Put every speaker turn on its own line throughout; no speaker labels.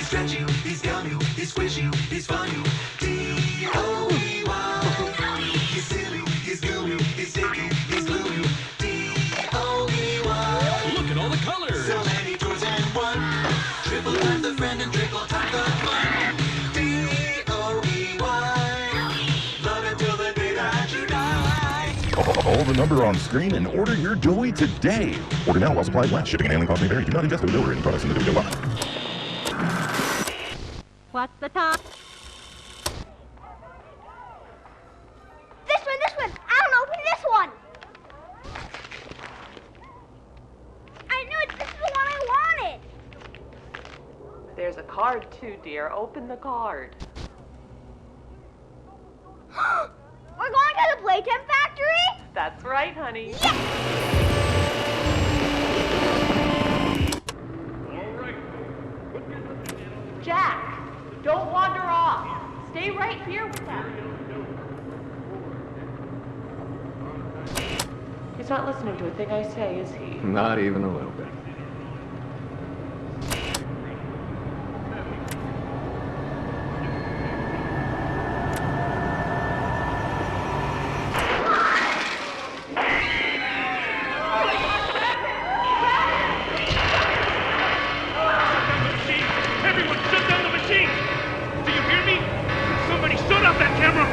stretch you, he scum you, he squish you, he's fun you. D-O-E-Y. He's silly, he's goo you, he's sticky, he's glue you. D-O-E-Y.
Look at all the colors.
So many toys and one. Triple times the friend and triple times the fun. D-O-E-Y. Love until the day that you die.
Call the number on screen and order your joy today. Order now while supplies last. Shipping and handling costs may vary. Do not ingest or deliver any products in the video box.
What's the time? This one! I don't know, open this one! I knew it! This is the one I wanted!
There's a card too, dear. Open the card.
We're going to the Playtime factory?
That's right, honey.
Yes!
Jack, don't wander off. Stay right here with them. He's not listening to a thing I say, is he?
Not even a little bit.
Everyone, shut down the machine! Do you hear me? Somebody shut off that camera!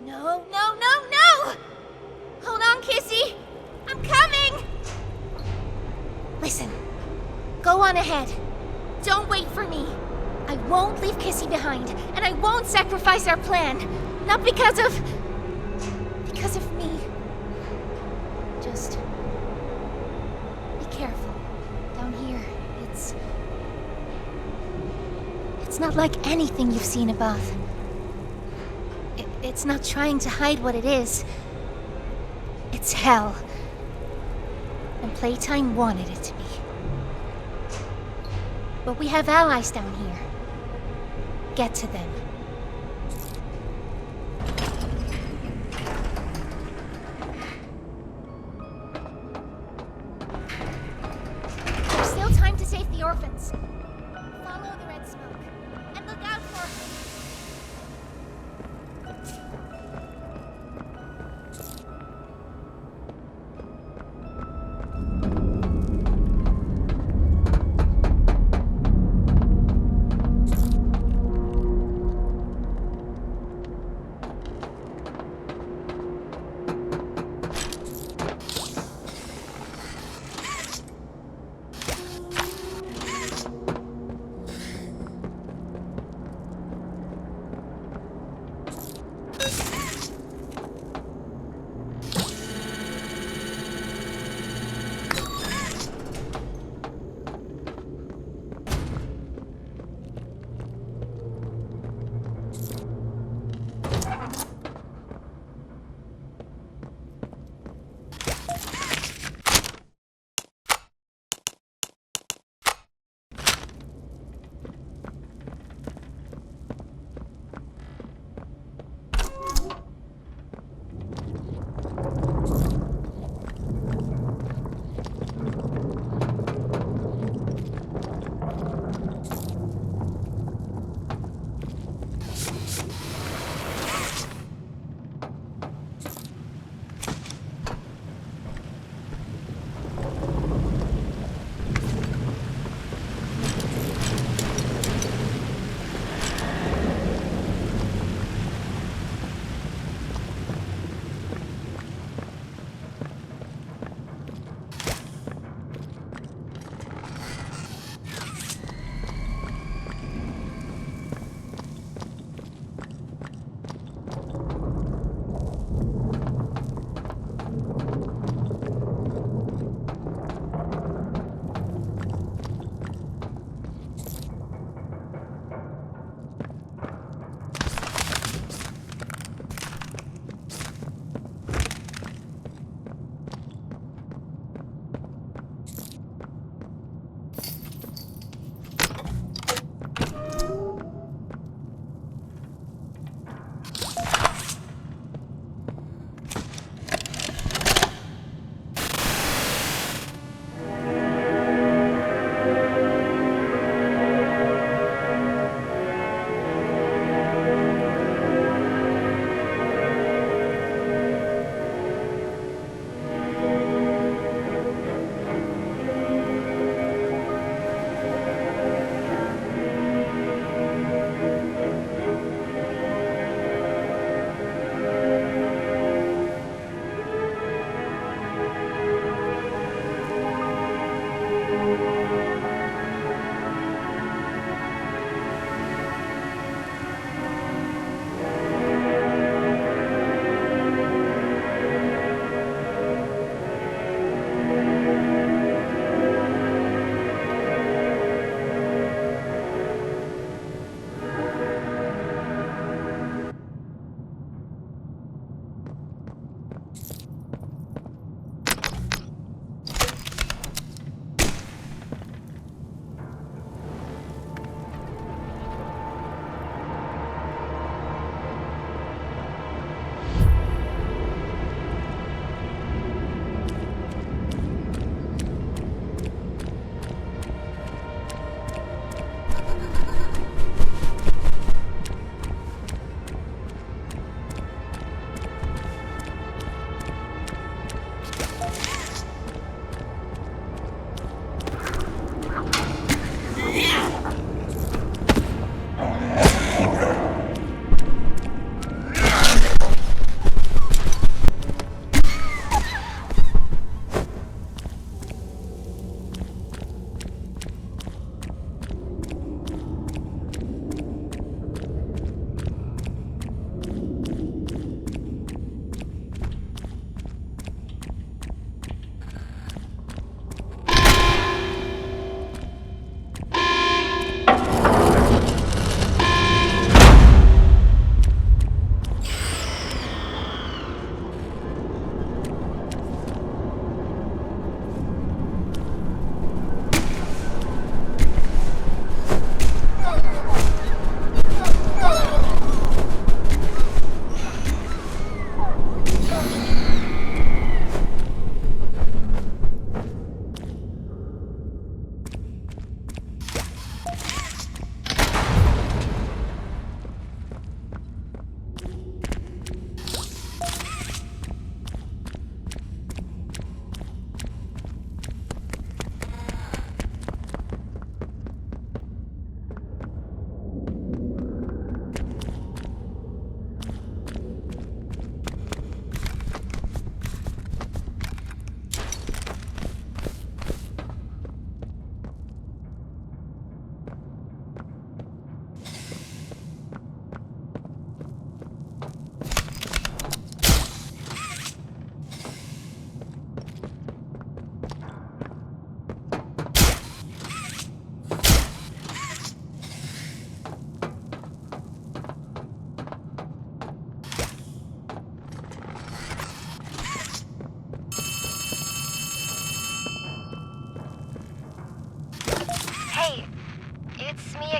No! Hold on, Kissy! I'm coming! Listen, go on ahead. Don't wait for me. I won't leave Kissy behind, and I won't sacrifice our plan. Not because of me. Just be careful. Down here, it's not like anything you've seen above. It's not trying to hide what it is. It's hell. And Playtime wanted it to be. But we have allies down here. Get to them. There's still time to save the orphans. Follow the red smoke. And look out for...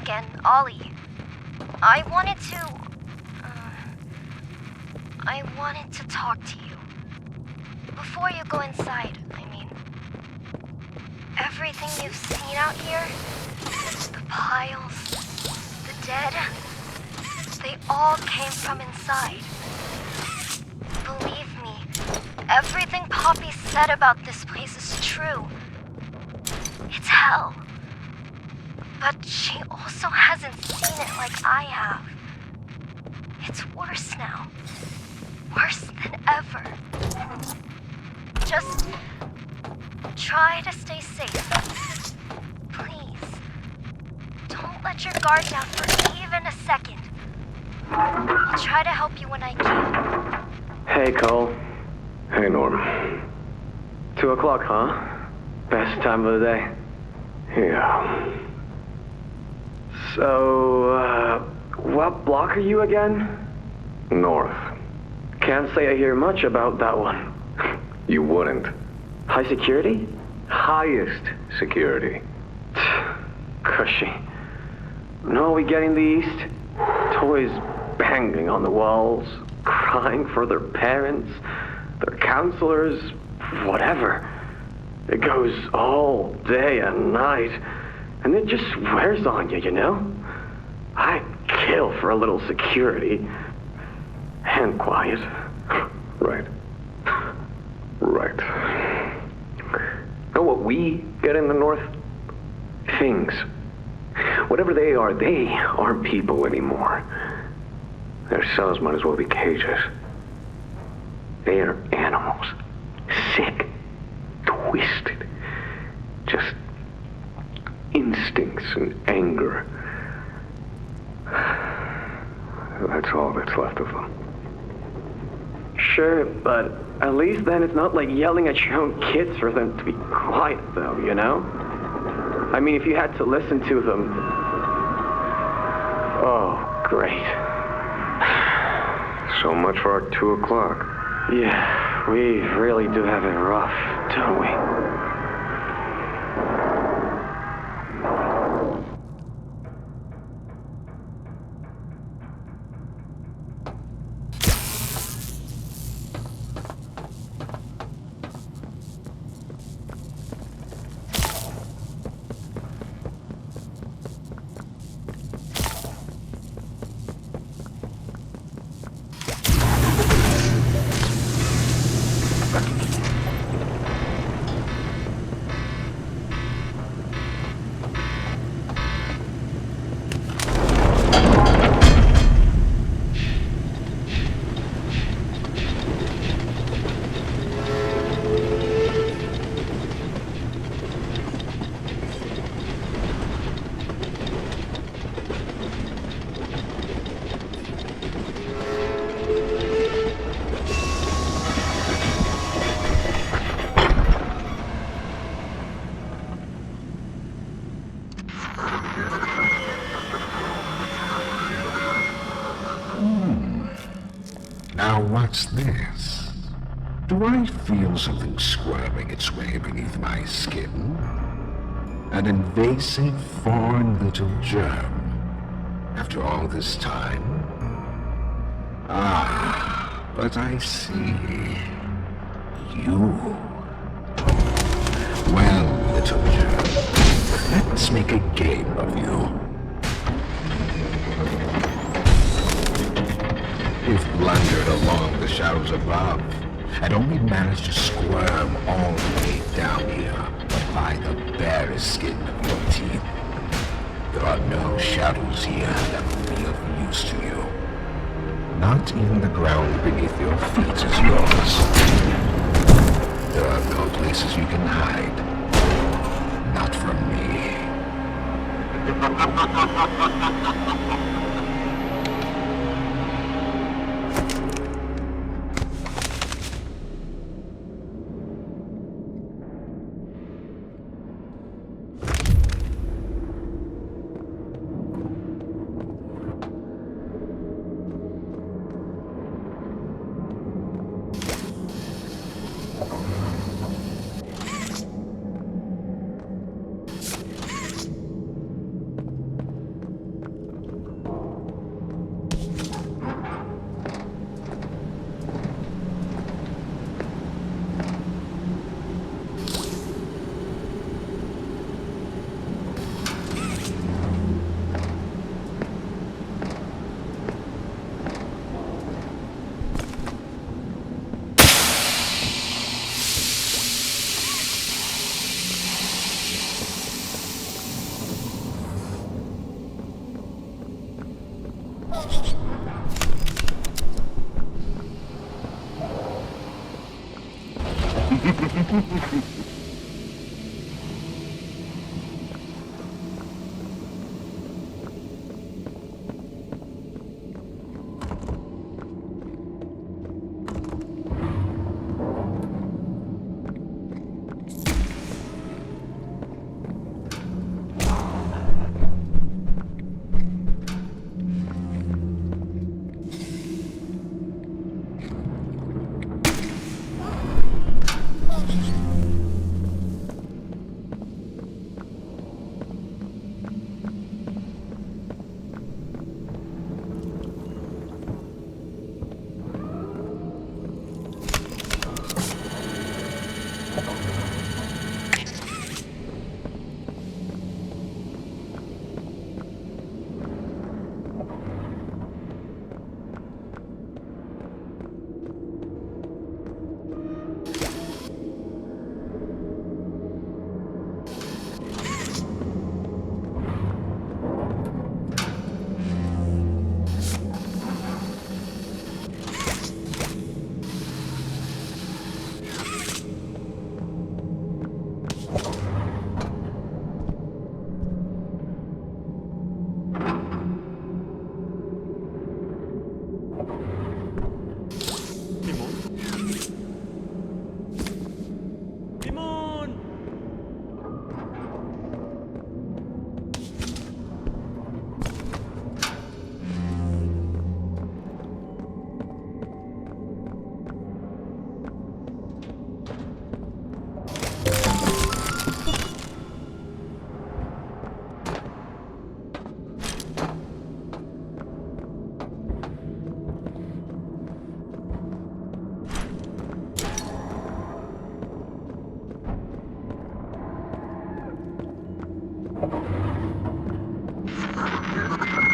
again, Ollie. I wanted to talk to you. Before you go inside, I mean. Everything you've seen out here, the piles, the dead, they all came from inside. Believe me, everything Poppy said about this place is true. It's hell. But she also hasn't seen it like I have. It's worse now. Worse than ever. Just try to stay safe. Please. Don't let your guard down for even a second. I'll try to help you when I can.
Hey, Cole.
Hey, Norm.
2 o'clock, huh? Best time of the day.
Yeah.
So, what block are you again?
North.
Can't say I hear much about that one.
You wouldn't.
High security?
Highest security.
Cushy. No, we get in the east. Toys banging on the walls, crying for their parents, their counselors, whatever. It goes all day and night, and it just wears on you, you know? I'd kill for a little security. And quiet.
Right. Right. Know what we get in the North? Things. Whatever they aren't people anymore. Their cells might as well be cages. They are animals. Sick. Twisted. Just instincts and anger. That's all that's left of them.
Sure, but at least then it's not like yelling at your own kids for them to be quiet, though, you know? I mean, if you had to listen to them... Oh, great.
So much for our 2 o'clock.
Yeah, we really do have it rough, don't we?
Now what's this? Do I feel something squirming its way beneath my skin? An invasive foreign little germ. After all this time? Ah, but I see. You. Well, little germ, let's make a game of you. You've blundered along the shadows above, and only managed to squirm all the way down here by the barest skin of your teeth. There are no shadows here that will be of use to you. Not even the ground beneath your feet is yours. There are no places you can hide. Not from me.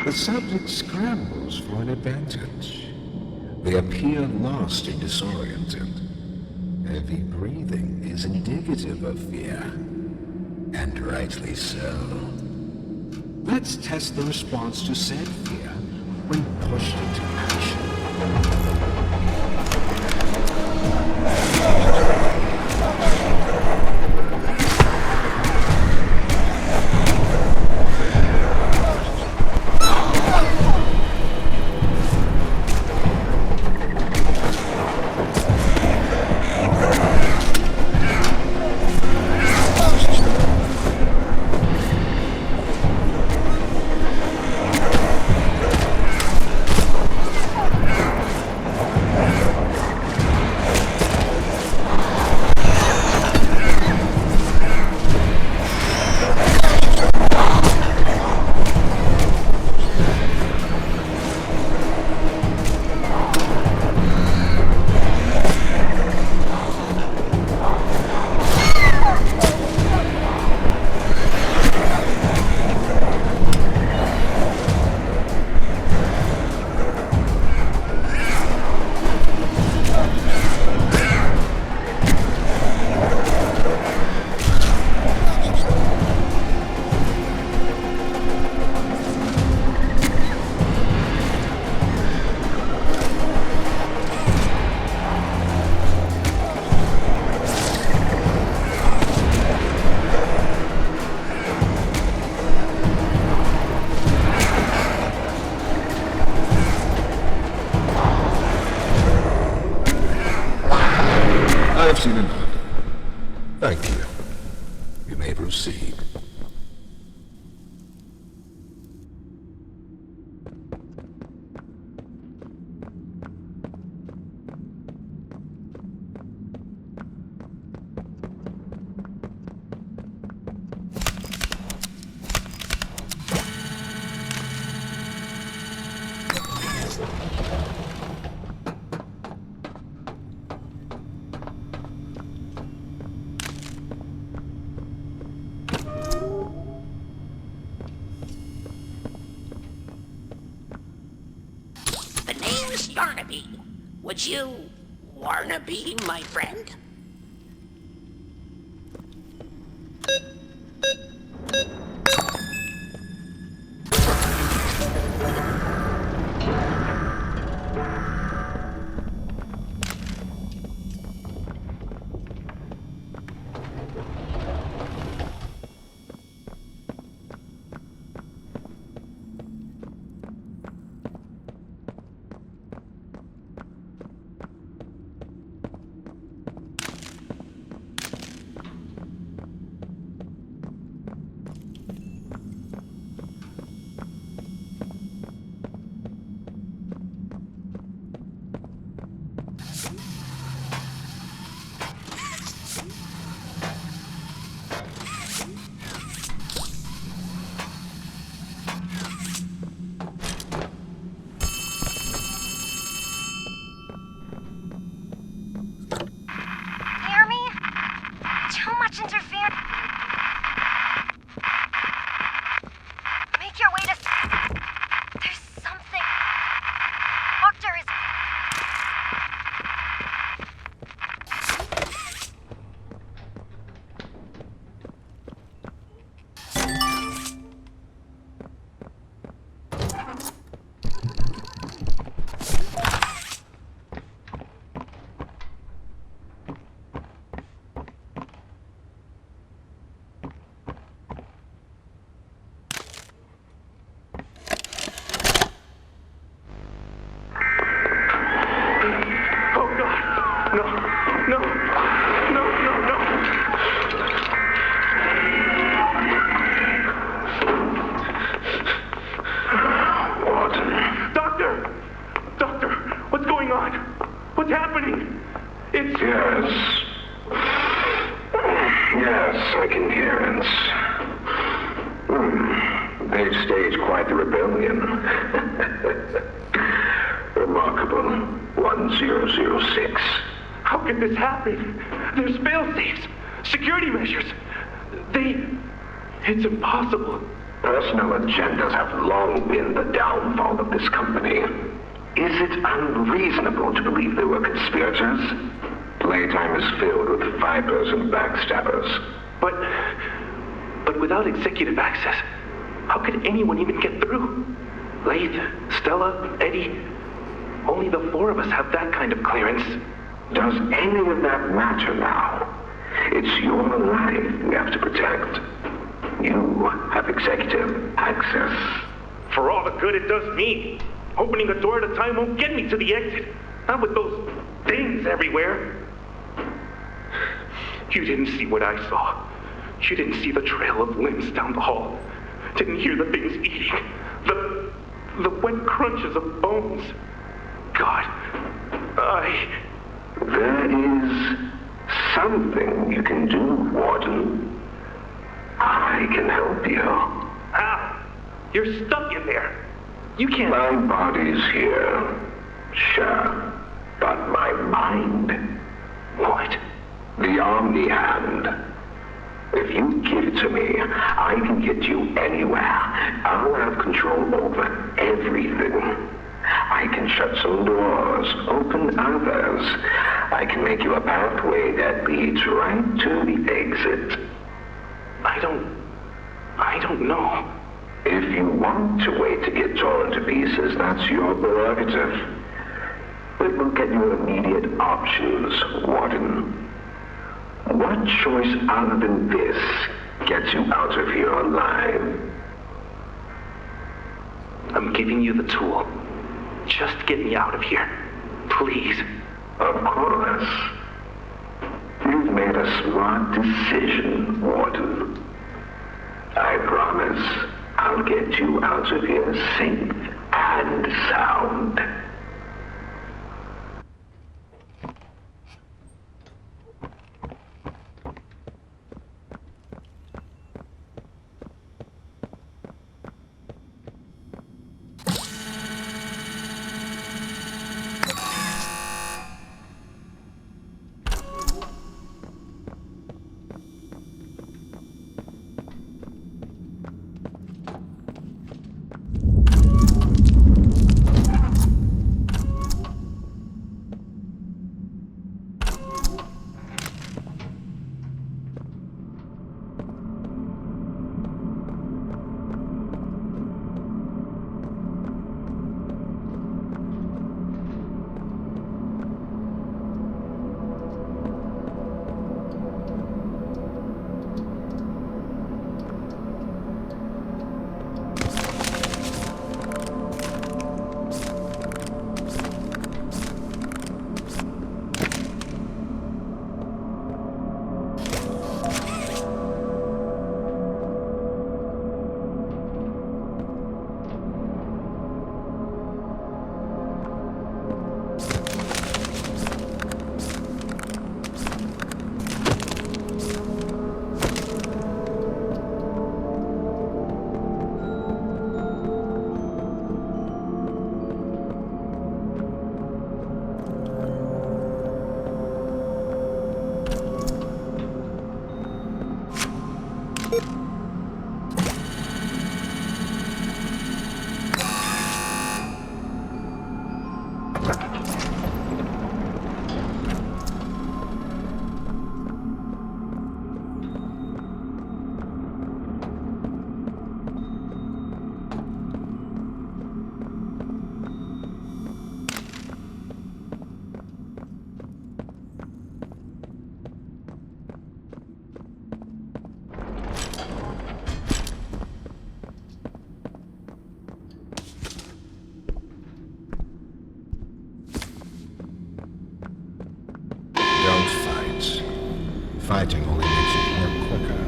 The subject scrambles for an advantage. They appear lost and disoriented. Heavy breathing is indicative of fear, and rightly so. Let's test the response to said fear when pushed into action. I've seen enough. Thank you. You may proceed.
The name's Yarnaby. Would you wanna be my friend?
Yes. Yes, I can hear it. They've staged quite the rebellion. Remarkable. 1006.
How could this happen? There's fail-safes, security measures. It's impossible.
Personal agendas have long been the downfall of this company. Is it unreasonable to believe they were conspirators? Playtime is filled with vipers and backstabbers.
But without executive access, how could anyone even get through? Laith, Stella, Eddie, only the four of us have that kind of clearance.
Does any of that matter now? It's your life we have to protect. You have executive access.
For all the good it does me, opening a door at a time won't get me to the exit. Not with those things everywhere. You didn't see what I saw. You didn't see the trail of limbs down the hall. Didn't hear the things eating. The wet crunches of bones. God,
There is something you can do, Warden. I can help you.
How? You're stuck in there. You can't...
My body's here, sure, but my mind...
What?
The Omni Hand. If you give it to me, I can get you anywhere. I'll have control over everything. I can shut some doors, open others. I can make you a pathway that leads right to the exit.
I don't know.
If you want to wait to get torn to pieces, that's your prerogative. But we'll get you immediate options, Warden. What choice other than this gets you out of here alive?
I'm giving you the tool. Just get me out of here. Please.
Of course. You've made a smart decision, Warden. I promise I'll get you out of here safe and sound.
Fighting only makes it work quicker.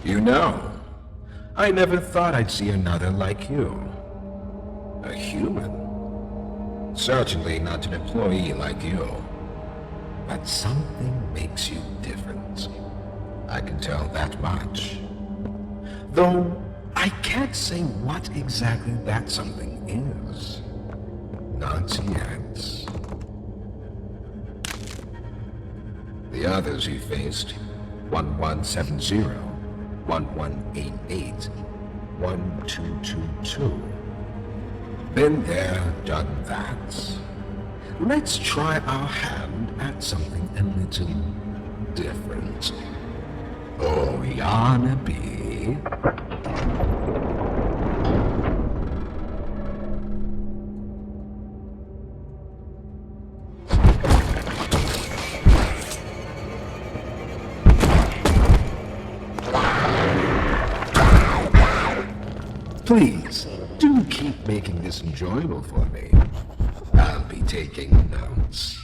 You know, I never thought I'd see another like you. A human. Certainly not an employee like you. But something makes you different. I can tell that much. Though, I can't say what exactly that something is. Not yet. The others you faced, 1170, 1188, 1222. Been there, done that. Let's try our hand at something a little different. Oh, Yarnaby. Please, do keep making this enjoyable for me. I'll be taking notes.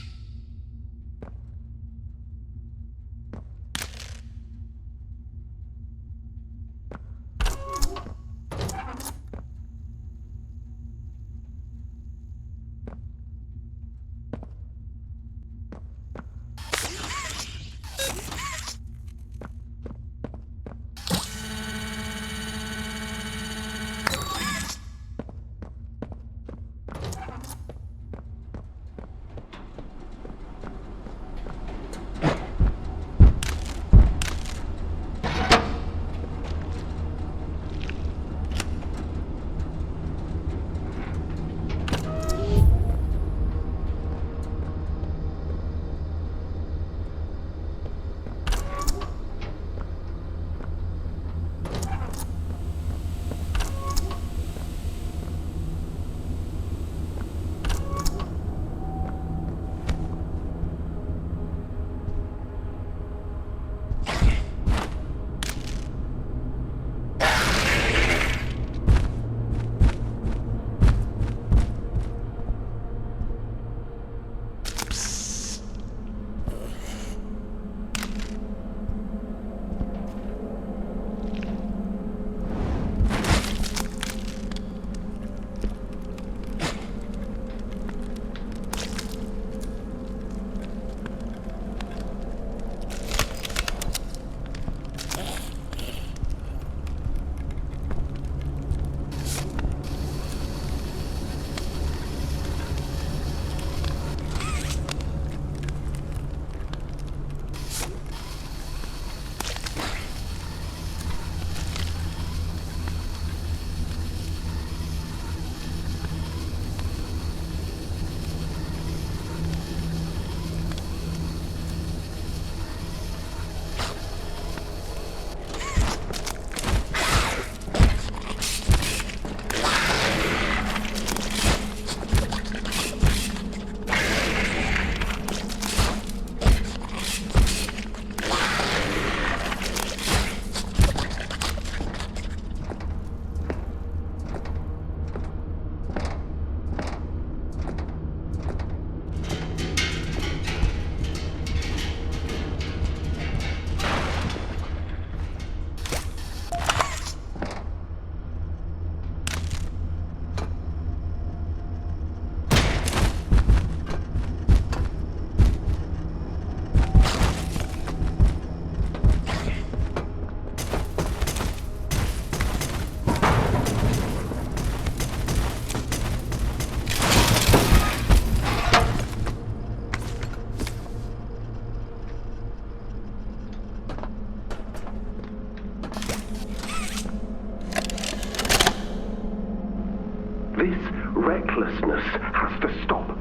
This recklessness has to stop.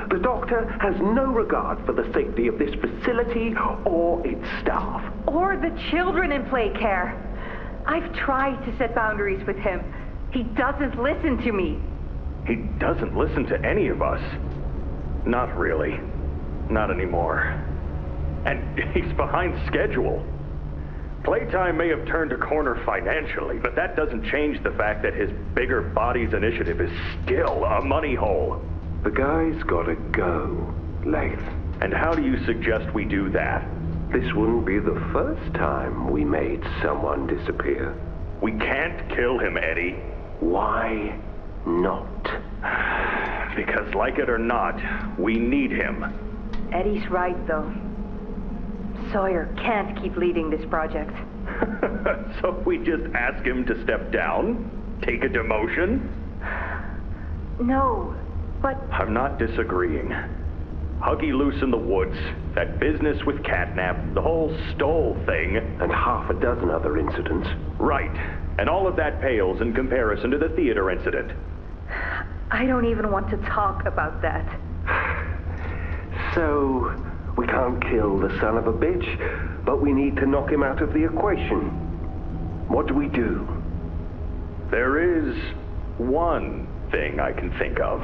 The doctor has no regard for the safety of this facility or its staff.
Or the children in play care. I've tried to set boundaries with him. He doesn't listen to me.
He doesn't listen to any of us. Not really. Not anymore. And he's behind schedule. Playtime may have turned a corner financially, but that doesn't change the fact that his bigger bodies initiative is still a money hole. The guy's gotta go, Lath. And how do you suggest we do that?
This wouldn't be the first time we made someone disappear.
We can't kill him, Eddie.
Why not?
Because like it or not, we need him.
Eddie's right, though. Sawyer can't keep leading this project.
So we just ask him to step down? Take a demotion?
No, but...
I'm not disagreeing. Huggy loose in the woods, that business with Catnap, the whole Stoll thing.
And half a dozen other incidents.
Right. And all of that pales in comparison to the theater incident.
I don't even want to talk about that.
So, we can't kill the son of a bitch, but we need to knock him out of the equation. What do we do?
There is one thing I can think of.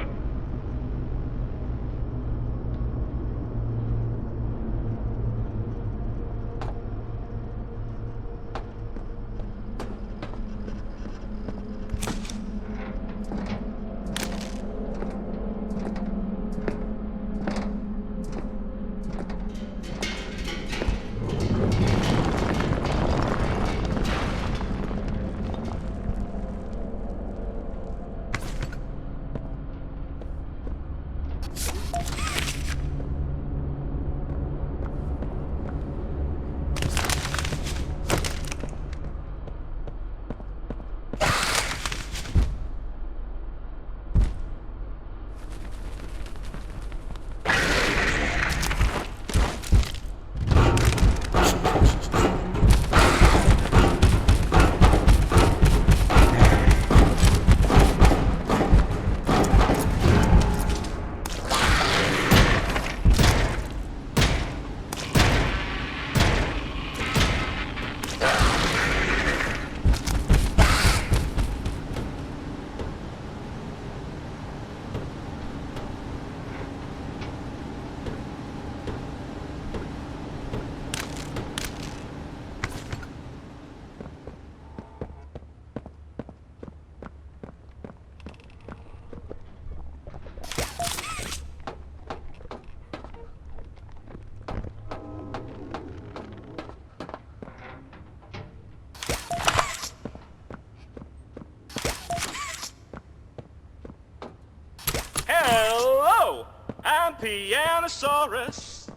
Hello, I'm Pianosaurus.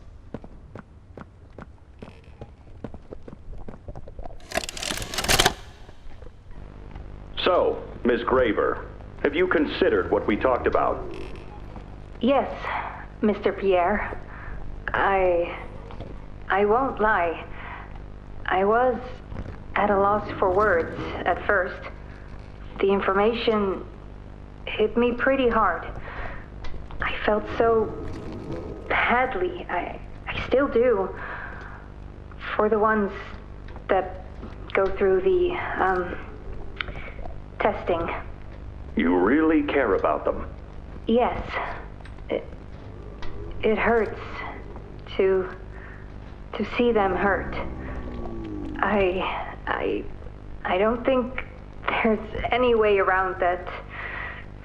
So, Miss Graver, have you considered what we talked about?
Yes, Mr. Pierre. I won't lie. I was at a loss for words at first. The information hit me pretty hard. I felt so badly. I still do. For the ones that go through the, testing.
You really care about them?
Yes. It hurts to see them hurt. I don't think there's any way around that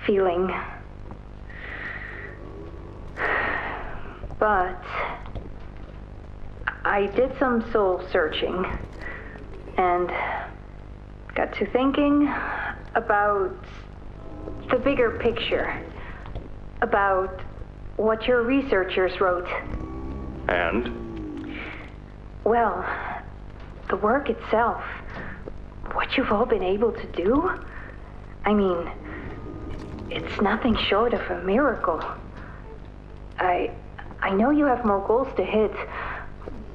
feeling. But I did some soul searching and got to thinking about the bigger picture, about what your researchers wrote.
And?
Well, the work itself, what you've all been able to do, I mean, it's nothing short of a miracle. I know you have more goals to hit,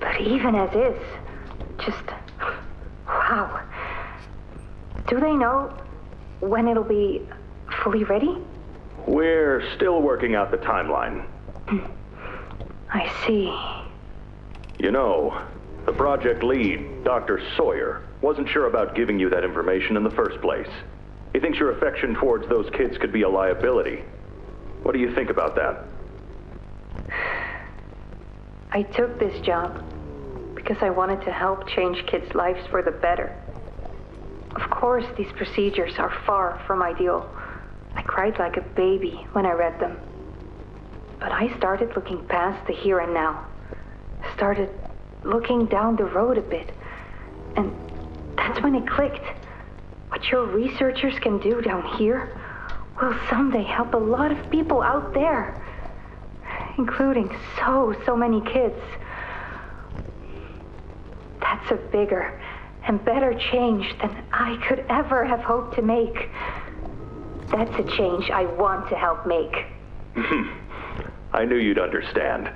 but even as is, just, wow. Do they know when it'll be fully ready?
We're still working out the timeline.
I see.
You know, the project lead, Dr. Sawyer, wasn't sure about giving you that information in the first place. He thinks your affection towards those kids could be a liability. What do you think about that?
I took this job because I wanted to help change kids' lives for the better. Of course, these procedures are far from ideal. I cried like a baby when I read them. But I started looking past the here and now. Started looking down the road a bit. And that's when it clicked. What your researchers can do down here will someday help a lot of people out there, including so many kids. That's a bigger and better change than I could ever have hoped to make. That's a change I want to help make.
I knew you'd understand.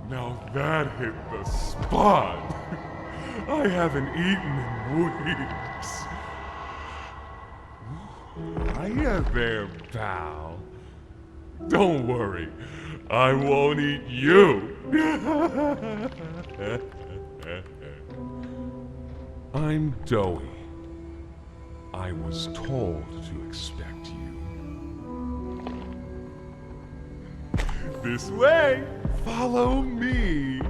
Now that hit the spot. I haven't eaten in weeks. Hiya there, pal. Don't worry, I won't eat you. I'm Doughy. I was told to expect you. This way! Follow me!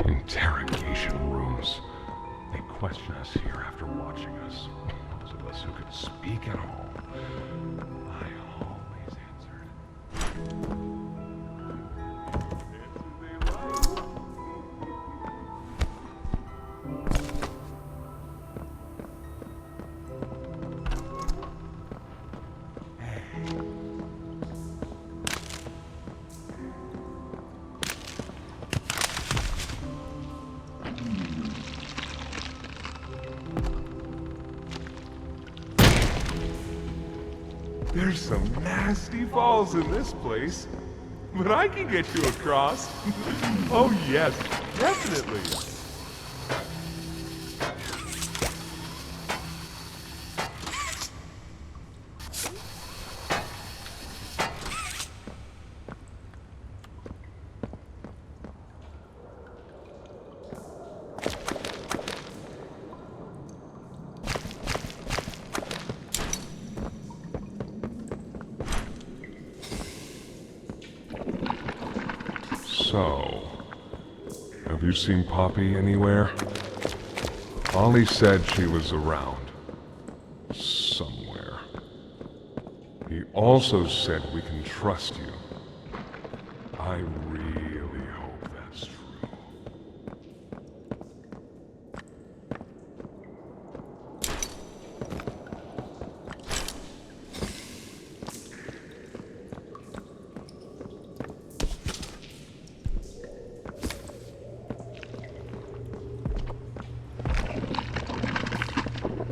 Interrogation rooms. They question us here after watching us. Those of us who could speak at all. I always answered. There's some nasty falls in this place, but I can get you across. Oh yes, definitely. So, have you seen Poppy anywhere? Ollie said she was around. Somewhere. He also said we can trust you. I really hope that's true.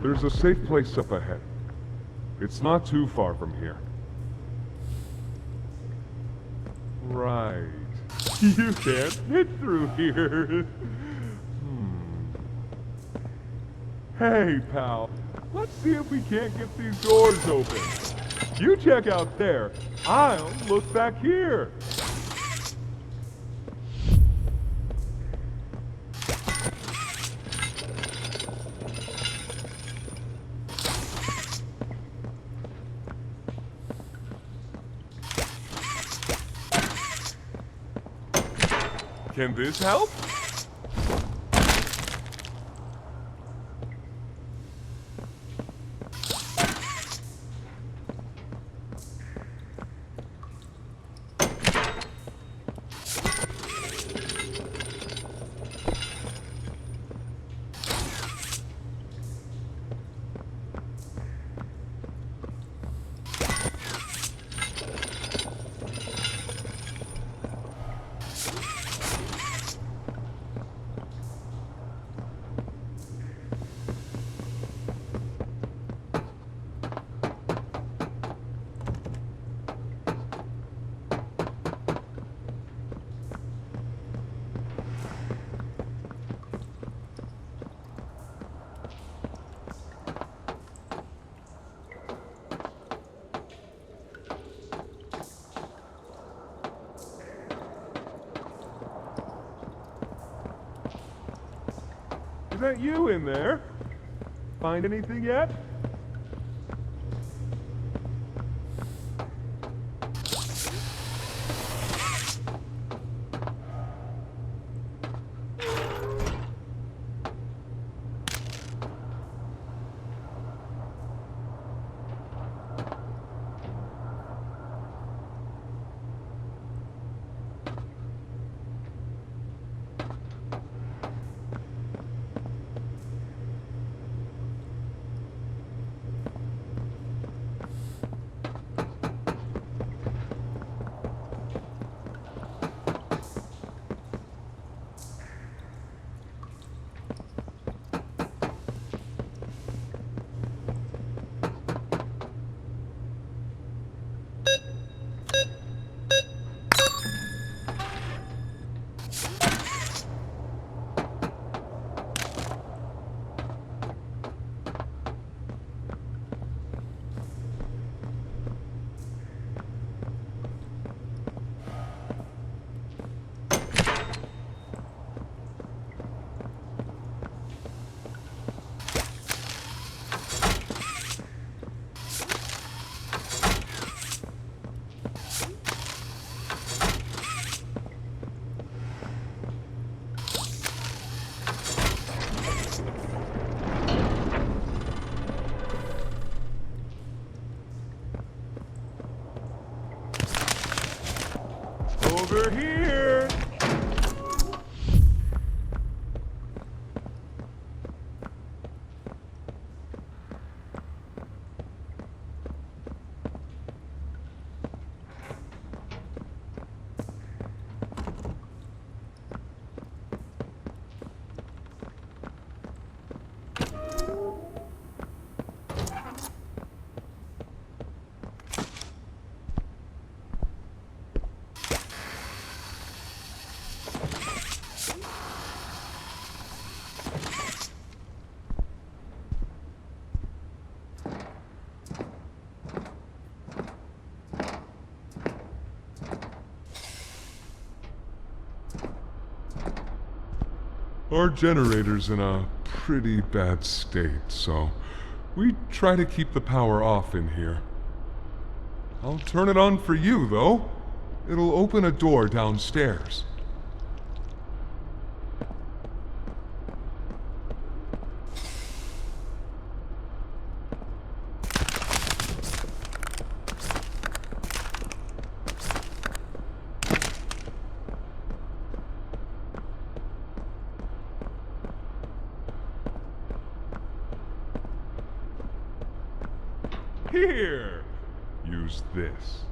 There's a safe place up ahead. It's not too far from here. Right. You can't fit through here. Hey, pal. Let's see if we can't get these doors open. You check out there. I'll look back here. Can this help? that you in there? Find anything yet? Over here! Our generator's in a pretty bad state, so we try to keep the power off in here. I'll turn it on for you, though. It'll open a door downstairs. Here! Use this.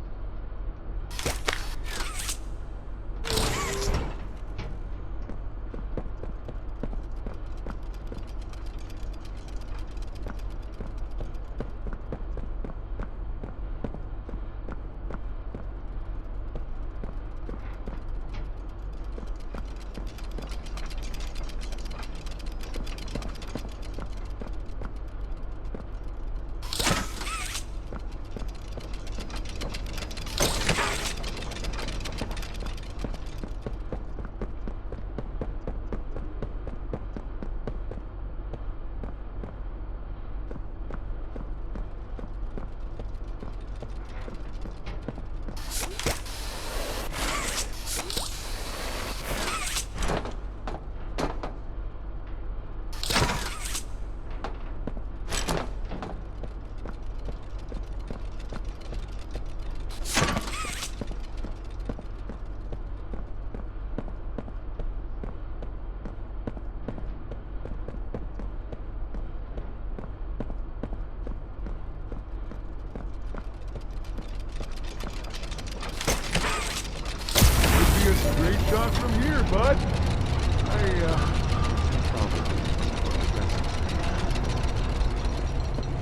Great shot from here, bud.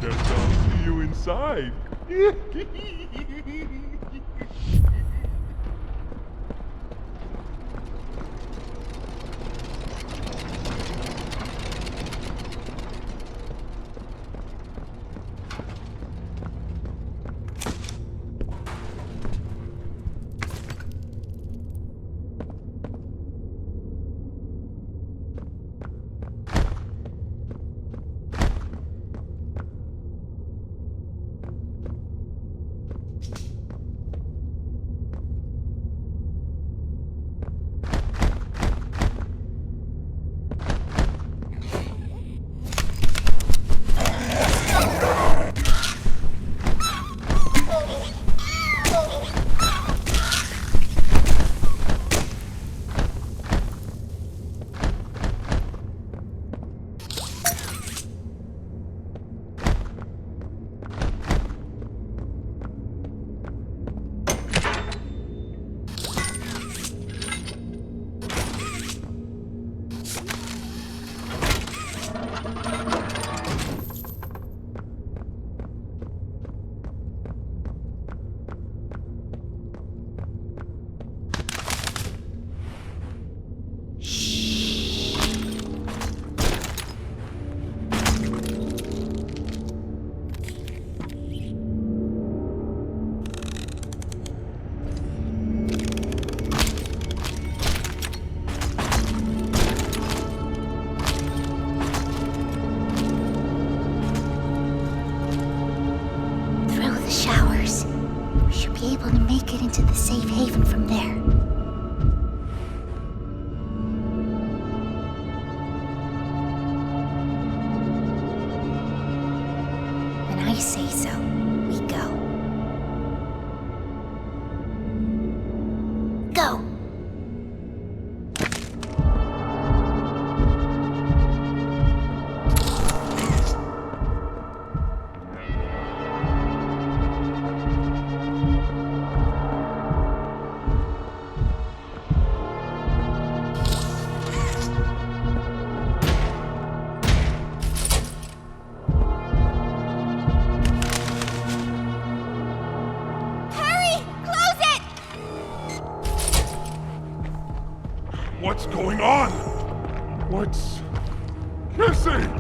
Guess I'll see you inside.
into the safe haven from there. When I say so, we go. Go!
What's going on? What's... Missing?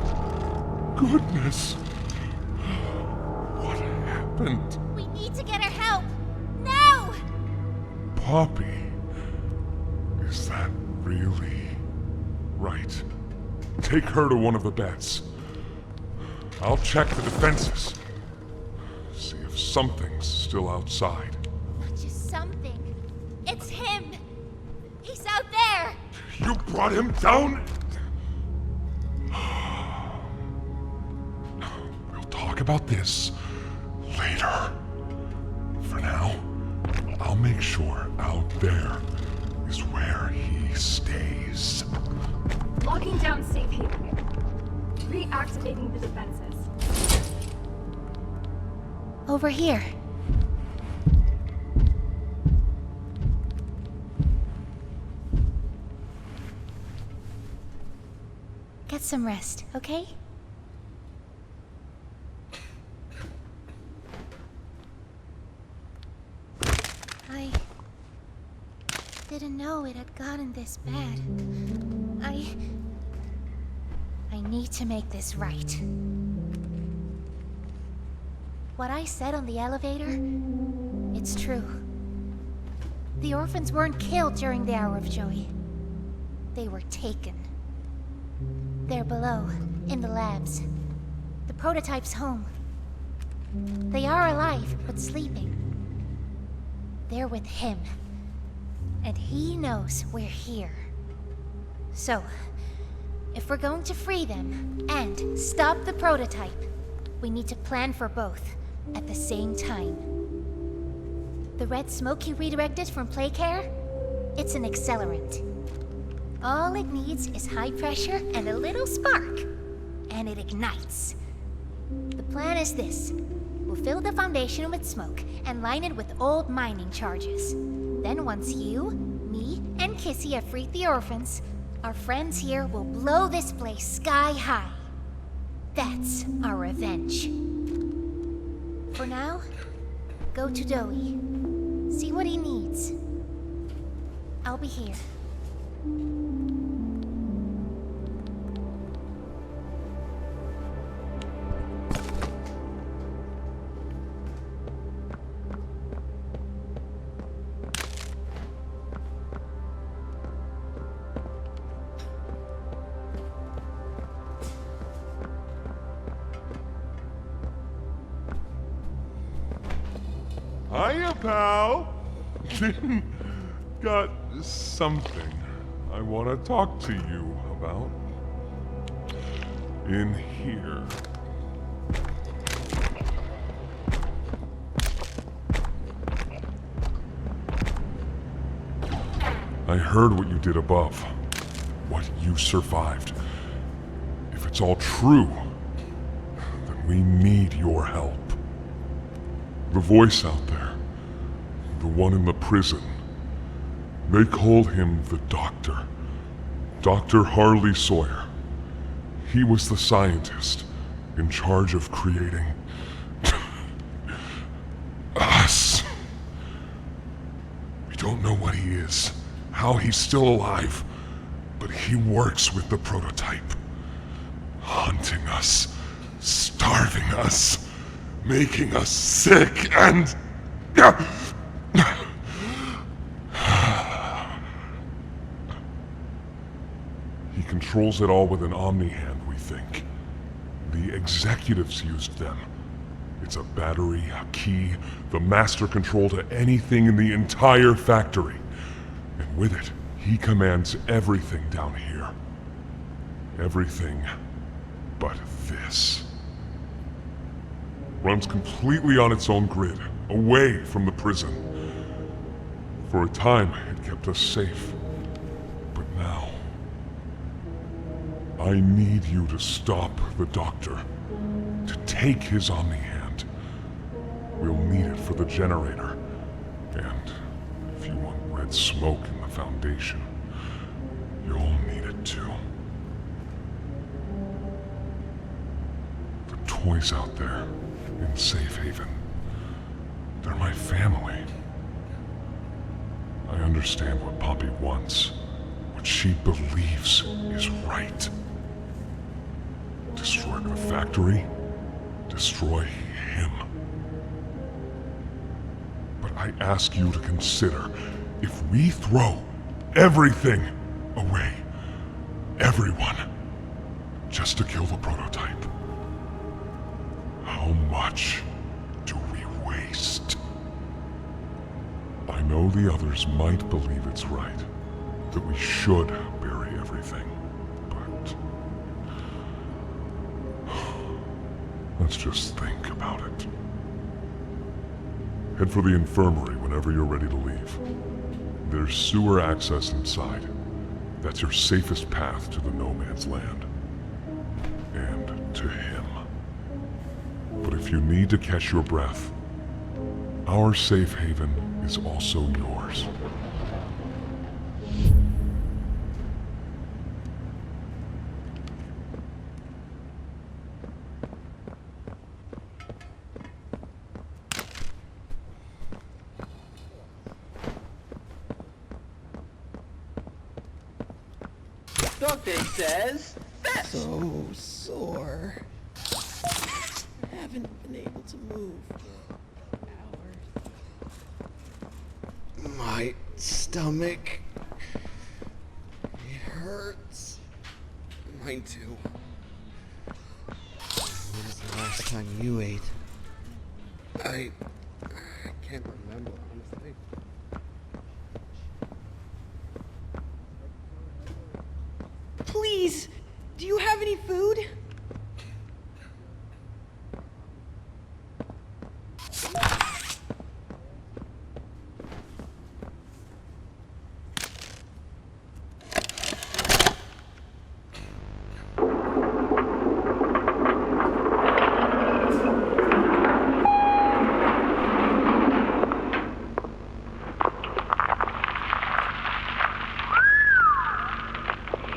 Goodness. What happened?
We need to get her help! Now!
Poppy? Is that really... Right. Take her to one of the beds. I'll check the defenses. See if something's still outside.
Not just something. It's him! He's out there!
You brought him down? We'll talk about this later. For now, I'll make sure out there is where he stays.
Locking down safe haven. Reactivating the defenses.
Over here. Get some rest, okay? I didn't know it had gotten this bad. I need to make this right. What I said on the elevator, it's true. The orphans weren't killed during the Hour of Joy. They were taken. They're below, in the labs. The prototype's home. They are alive, but sleeping. They're with him. And he knows we're here. So, if we're going to free them and stop the prototype, we need to plan for both at the same time. The red smoke he redirected from Playcare? It's an accelerant. All it needs is high pressure and a little spark, and it ignites. The plan is this. We'll fill the foundation with smoke and line it with old mining charges. Then once you, me, and Kissy have freed the orphans, our friends here will blow this place sky high. That's our revenge. For now, go to Dowie. See what he needs. I'll be here.
Hiya, pal! Got something I want to talk to you about. In here. I heard what you did above. What you survived. If it's all true, then we need your help. The voice out there, the one in the prison, they called him the Doctor. Dr. Harley Sawyer. He was the scientist in charge of creating us. We don't know what he is, how he's still alive, but he works with the prototype. Hunting us, starving us, making us sick and... He controls it all with an Omni hand, we think. The executives used them. It's a battery, a key, the master control to anything in the entire factory. And with it, he commands everything down here. Everything but this. Runs completely on its own grid, away from the prison. For a time, it kept us safe. But now, I need you to stop the doctor. To take his Omni hand. We'll need it for the generator. And if you want red smoke in the Foundation, you'll need it too. The toys out there in Safe Haven, they're my family. I understand what Poppy wants, what she believes is right. Destroy the factory, destroy him. But I ask you to consider, if we throw everything away, everyone, just to kill the prototype, how much do we waste? I know the others might believe it's right, that we should bury everything, but let's just think about it. Head for the infirmary whenever you're ready to leave. There's sewer access inside. That's your safest path to the no man's land. And to him. But if you need to catch your breath, our safe haven is also yours.
Doctor says best.
So sore. Haven't been able to move for hours. My stomach. It hurts. Mine too. When was the last time you ate? I can't remember, honestly.
Please, do you have any food?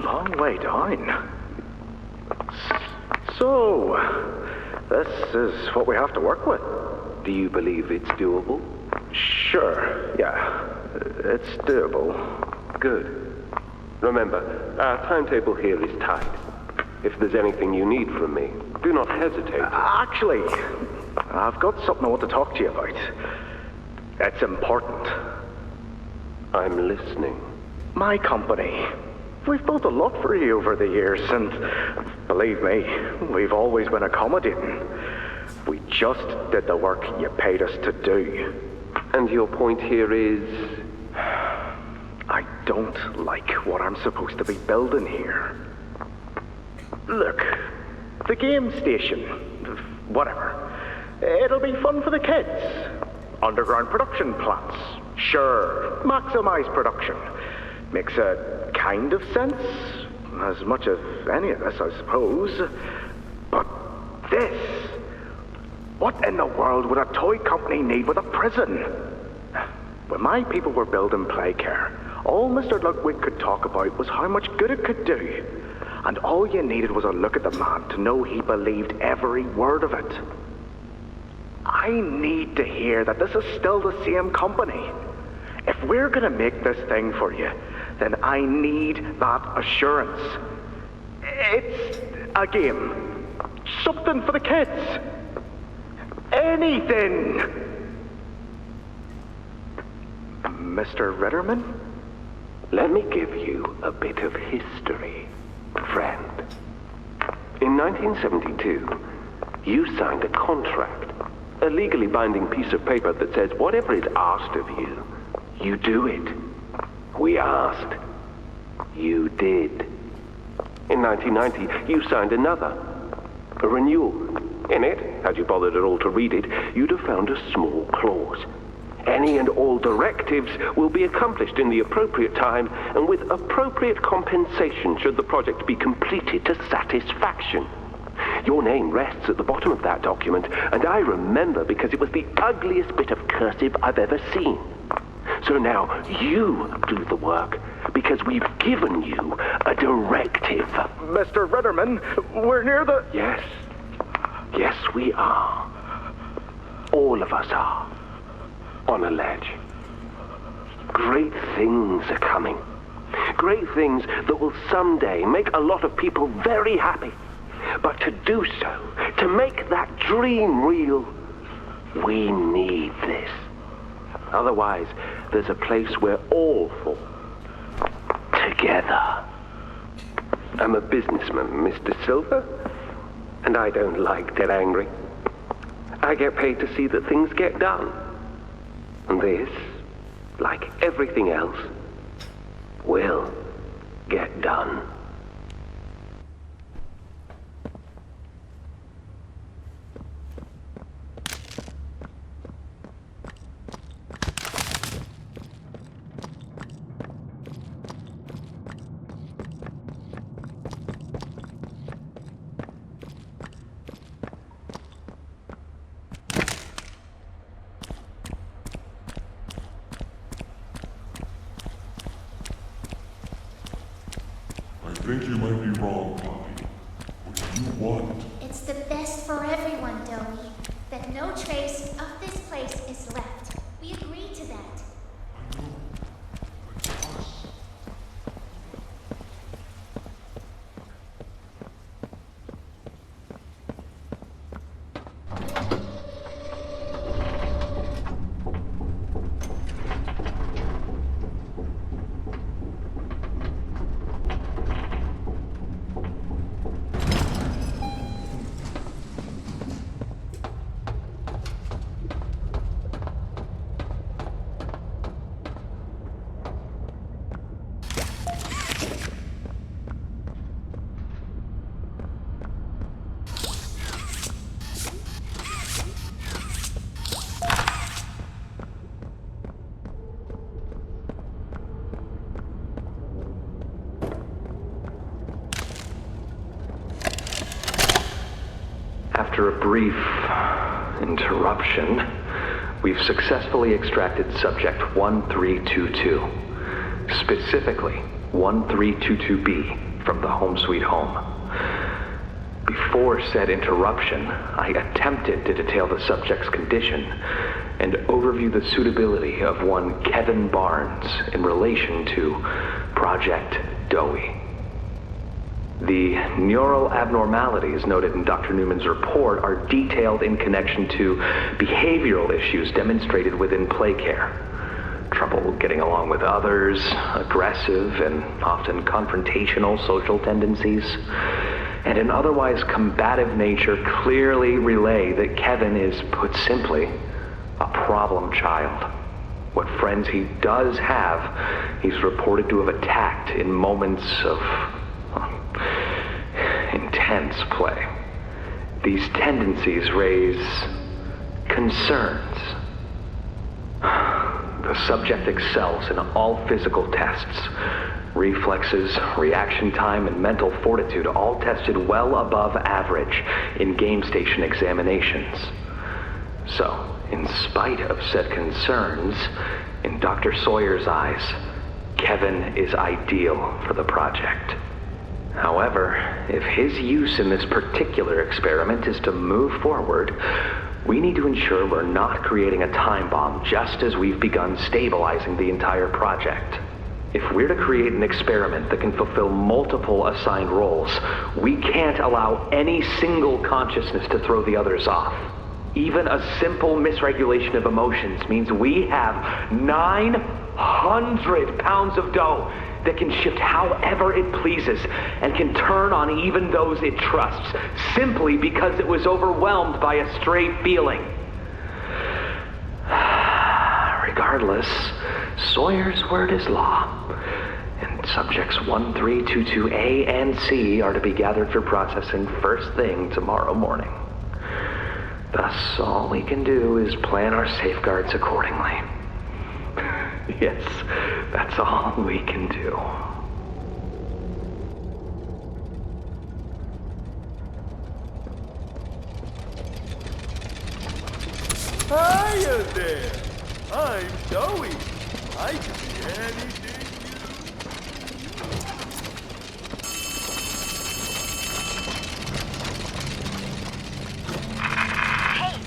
Long way down. So, this is what we have to work with.
Do you believe it's doable?
Sure, yeah. It's doable.
Good. Remember, our timetable here is tight. If there's anything you need from me, do not hesitate.
Actually, I've got something I want to talk to you about. It's important.
I'm listening.
My company. We've built a lot for you over the years, and believe me, we've always been accommodating. We just did the work you paid us to do.
And your point here is?
I don't like what I'm supposed to be building here. Look, the game station, whatever, it'll be fun for the kids. Underground production plants, sure, maximize production. Makes a kind of sense, as much as any of this, I suppose. But this, what in the world would a toy company need with a prison? When my people were building Playcare, all Mr. Ludwig could talk about was how much good it could do. And all you needed was a look at the man to know he believed every word of it. I need to hear that this is still the same company. If we're gonna make this thing for you, then I need that assurance. It's a game. Something for the kids. Anything. Mr. Ritterman?
Let me give you a bit of history, friend. In 1972, you signed a contract
A legally binding piece of paper that says whatever is asked of you, you do it. We asked. You did. In 1990, you signed another. A renewal. In it, had you bothered at all to read it, you'd have found a small clause. Any and all directives will be accomplished in the appropriate time and with appropriate compensation should the project be completed to satisfaction. Your name rests at the bottom of that document, and I remember because it was the ugliest bit of cursive I've ever seen. So now you do the work, because we've given you a directive.
Mr. Ritterman, we're near the...
Yes. Yes, we are. All of us are. On a ledge. Great things are coming. Great things that will someday make a lot of people very happy. But to do so, to make that dream real, we need this. Otherwise, there's a place we're all for. Together. I'm a businessman, Mr. Silver, and I don't like to get angry. I get paid to see that things get done. And this, like everything else, will get done.
I think you might be wrong, Poppy. What do you want?
It's the best for everyone, Dowie. That no trace of this place is left. We agreed to that.
I know. But us.
After a brief interruption, we've successfully extracted subject 1322, specifically 1322B from the Home Sweet Home. Before said interruption, I attempted to detail the subject's condition and overview the suitability of one Kevin Barnes in relation to Project Dowie. The neural abnormalities noted in Dr. Newman's report are detailed in connection to behavioral issues demonstrated within play care. Trouble getting along with others, aggressive and often confrontational social tendencies, and an otherwise combative nature clearly relay that Kevin is, put simply, a problem child. What friends he does have, he's reported to have attacked in moments of intense play. These tendencies raise concerns. The subject excels in all physical tests. Reflexes, reaction time, and mental fortitude all tested well above average in game station examinations. So, in spite of said concerns, in Dr. Sawyer's eyes, Kevin is ideal for the project. However, if his use in this particular experiment is to move forward, we need to ensure we're not creating a time bomb just as we've begun stabilizing the entire project. If we're to create an experiment that can fulfill multiple assigned roles, we can't allow any single consciousness to throw the others off. Even a simple misregulation of emotions means we have 900 pounds of dough that can shift however it pleases and can turn on even those it trusts, simply because it was overwhelmed by a stray feeling. Regardless, Sawyer's word is law. And subjects 1322A and C are to be gathered for processing first thing tomorrow morning. Thus, all we can do is plan our safeguards accordingly. Yes, that's all we can do.
Hiya there! I'm Joey. I can be anything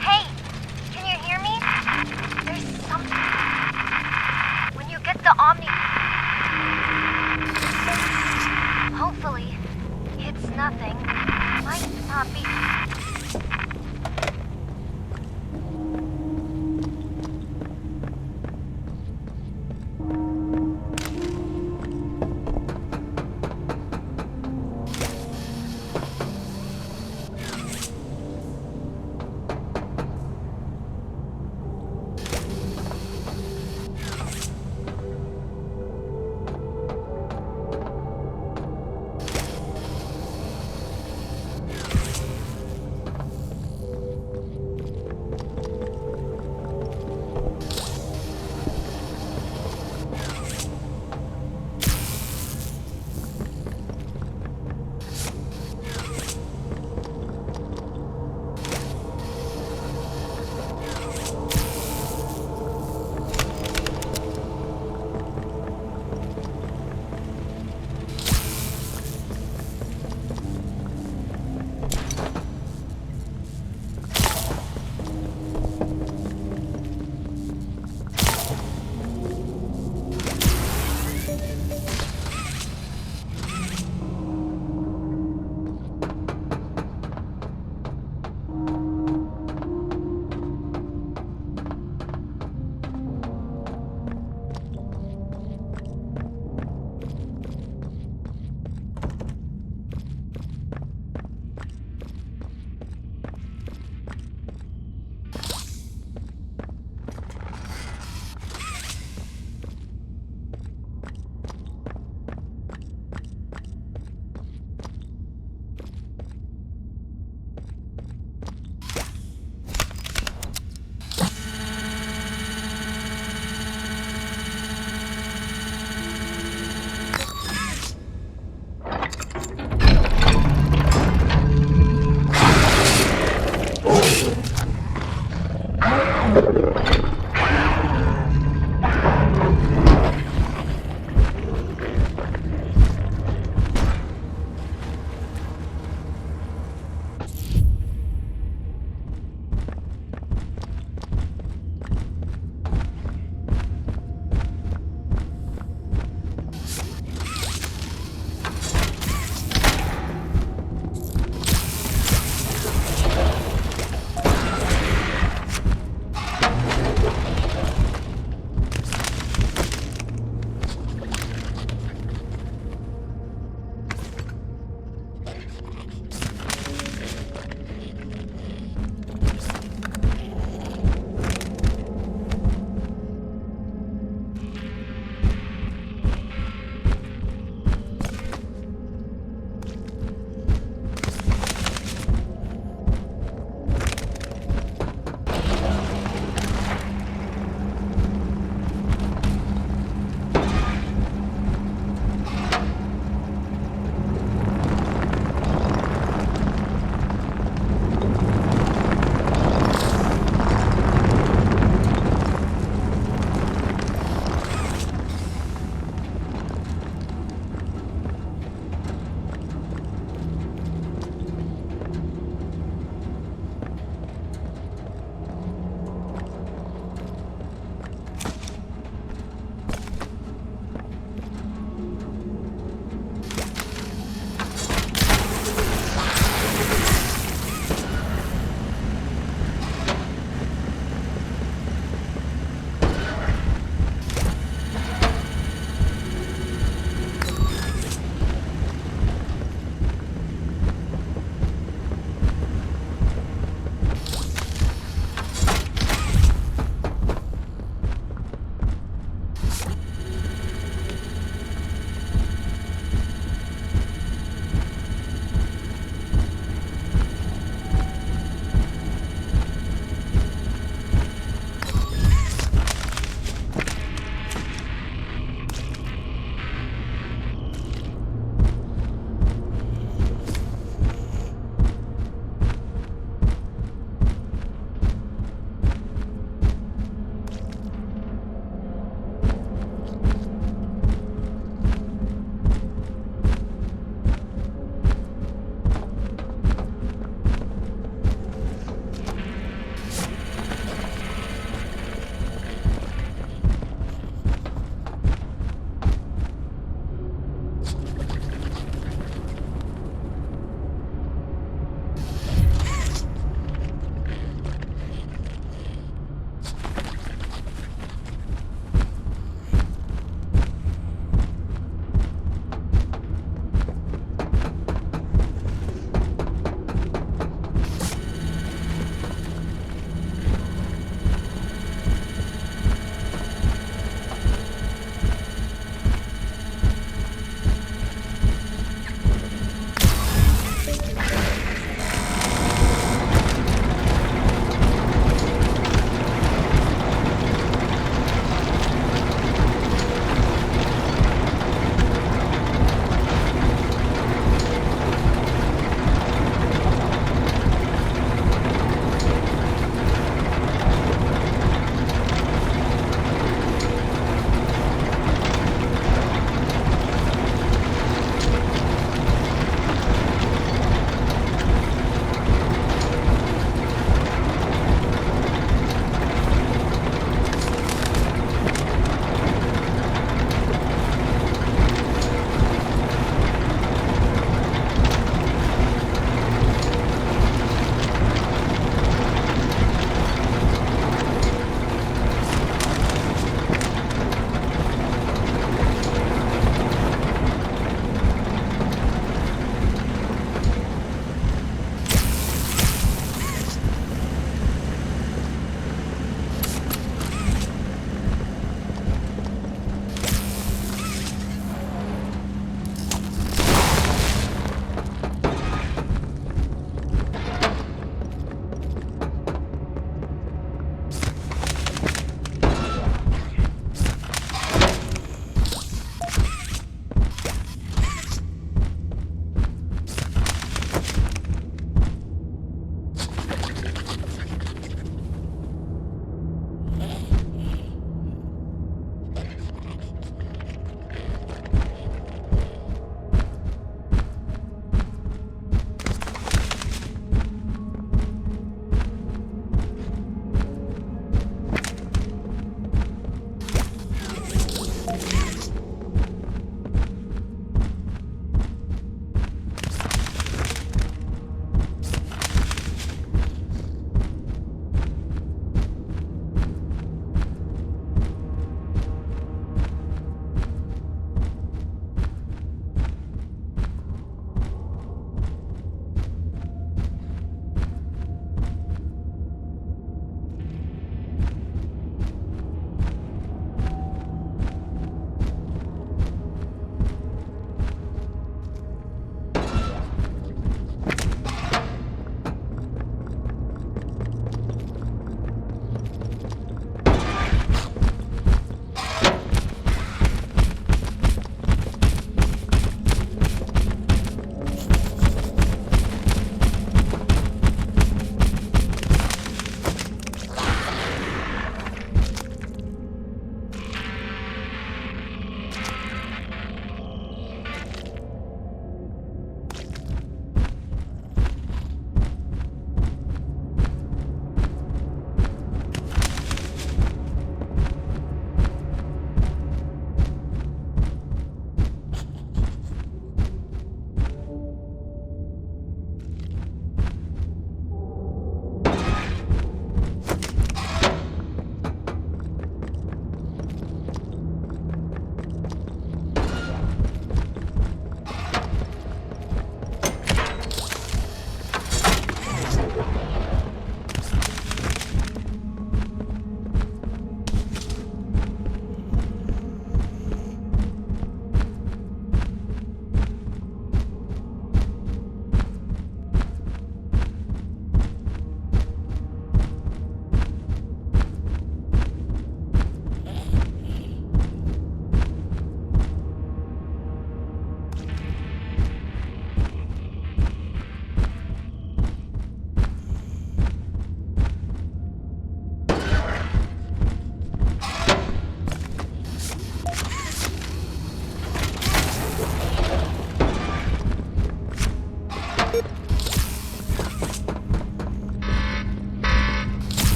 Hey! Can you hear me? There's something. When you get the Omni... Hopefully, it's nothing. Might not be...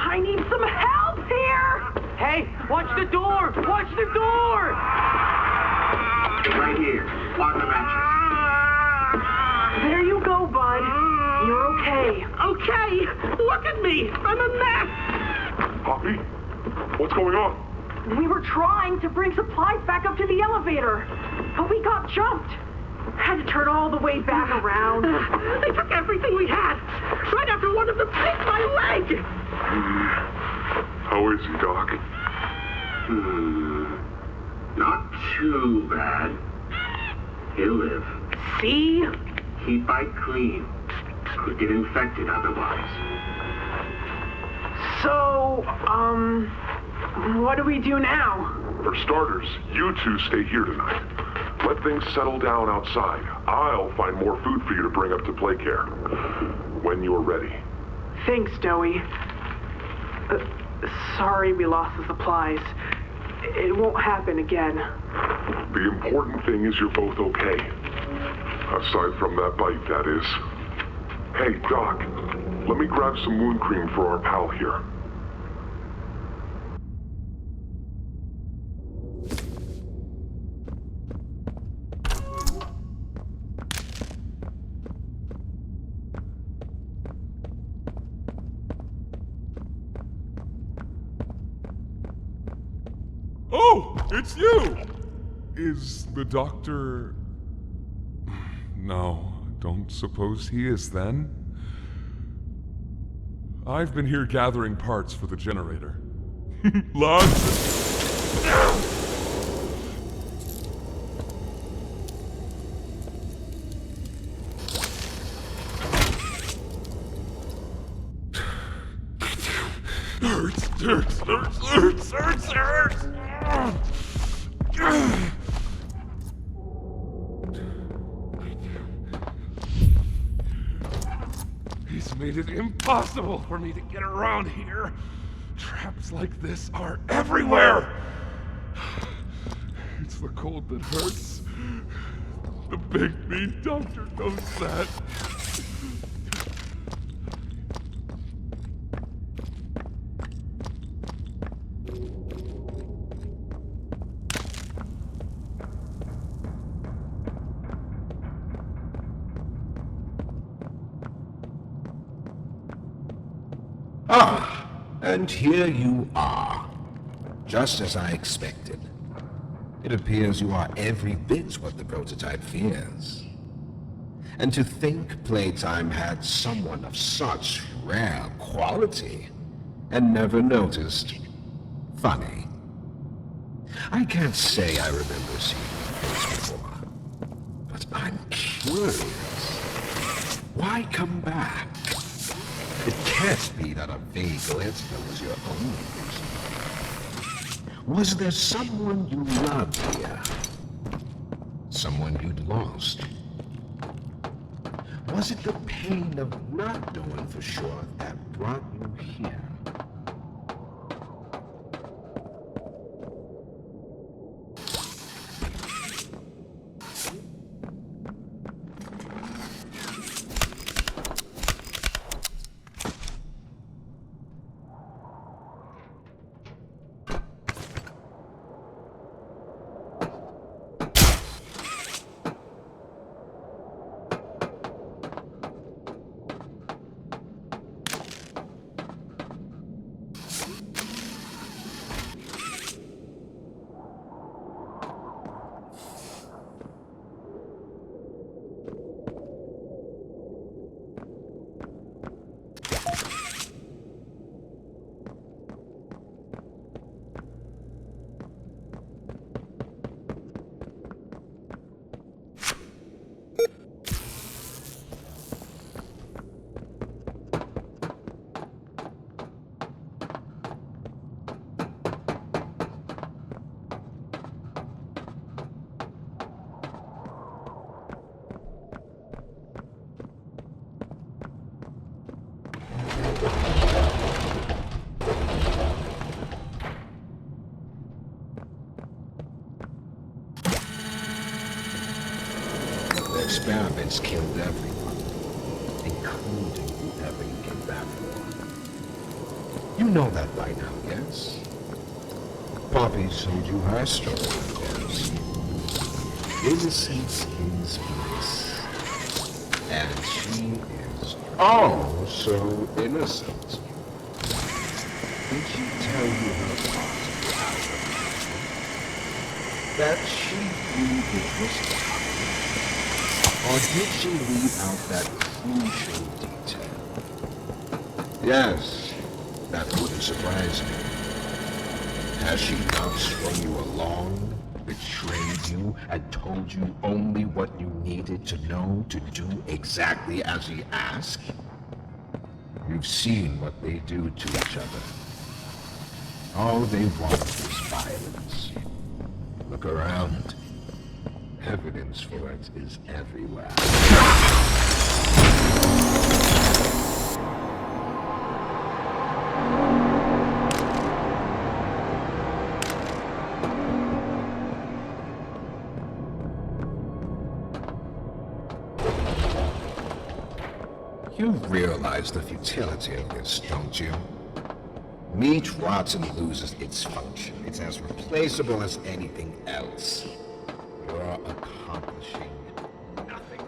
I need some help here! Hey, watch the door! Watch the door!
Right here, on the mattress.
There you go, bud. You're okay. Okay! Look at me! I'm a mess!
Poppy? What's going on?
We were trying to bring supplies back up to the elevator, but we got jumped. Had to turn all the way back around. They took everything we had, right after one of them bit my leg!
How is he, Doc?
Not too bad. He'll live.
See?
He'd bite clean. Could get infected otherwise.
So, what do we do now?
For starters, you two stay here tonight. Let things settle down outside. I'll find more food for you to bring up to play care. When you're ready.
Thanks, Joey. Sorry we lost the supplies. It won't happen again.
The important thing is you're both okay. Aside from that bite, that is. Hey, Doc, let me grab some wound cream for our pal here. Oh, it's you! Is the doctor... No, don't suppose he is then. I've been here gathering parts for the generator. Lots of... Hurts. He's made it impossible for me to get around here. Traps like this are everywhere. It's the cold that hurts. The big mean doctor knows that.
Ah, and here you are. Just as I expected. It appears you are every bit what the prototype fears. And to think Playtime had someone of such rare quality and never noticed. Funny. I can't say I remember seeing your face before, but I'm curious. Why come back? It can't be that a vague glitch was your own reason. Was there someone you loved here? Someone you'd lost? Was it the pain of not knowing for sure that brought you here? experiments killed everyone, including whoever you came back for. You know that by now, yes? Poppy told you her story, yes? Innocence is bliss, and she is oh so innocent. Did she tell you her part of the algorithm? That she knew it was coming? Or did she leave out that crucial detail? Yes, that wouldn't surprise me. Has she not strung you along, betrayed you, and told you only what you needed to know to do exactly as she asked? You've seen what they do to each other. All they want is violence. Look around. Evidence for it is everywhere. You realize the futility of this, don't you? Meat rots and loses its function. It's as replaceable as anything else. You're accomplishing nothing.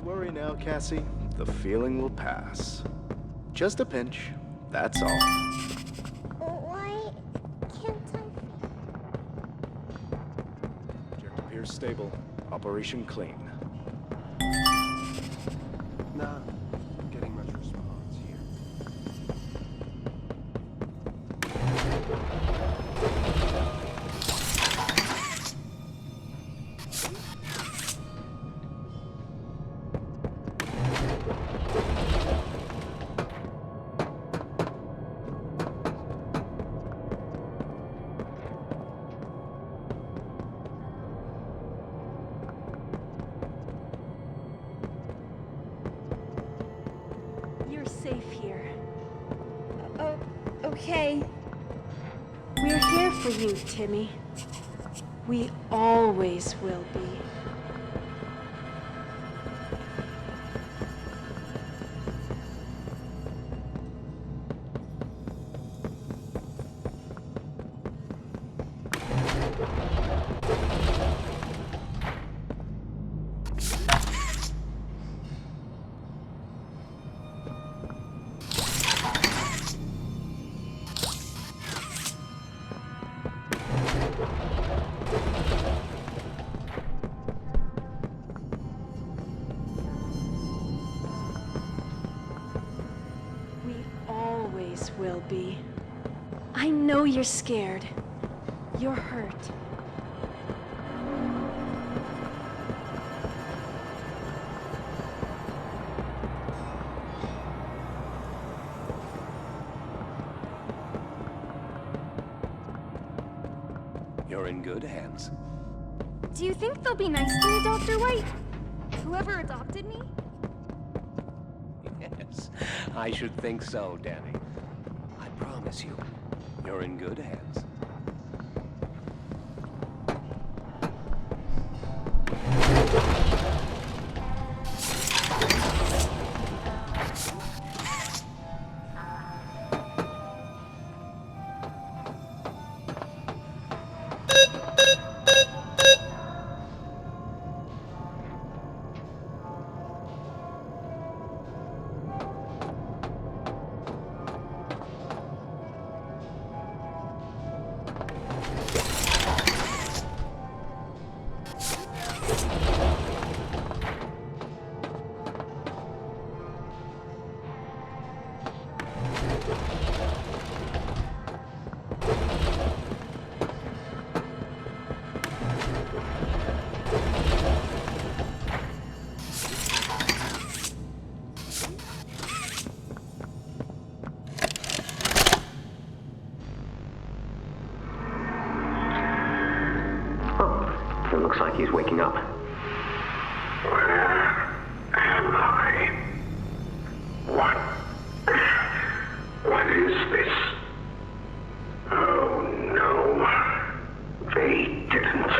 Worry now, Cassie. The feeling will pass. Just a pinch, that's all.
Why can't I?
Object appears stable. Operation clean.
Not getting much response here.
Safe here. Oh, okay. We're here for you, Timmy. We always will be. Will be. I know you're scared. You're hurt.
You're in good hands.
Do you think they'll be nice to me, Dr. White? Whoever adopted me?
Yes, I should think so, Danny. I promise you, you're in good hands.
Looks like he's waking up.
Where am I? What is this? Oh no. They didn't.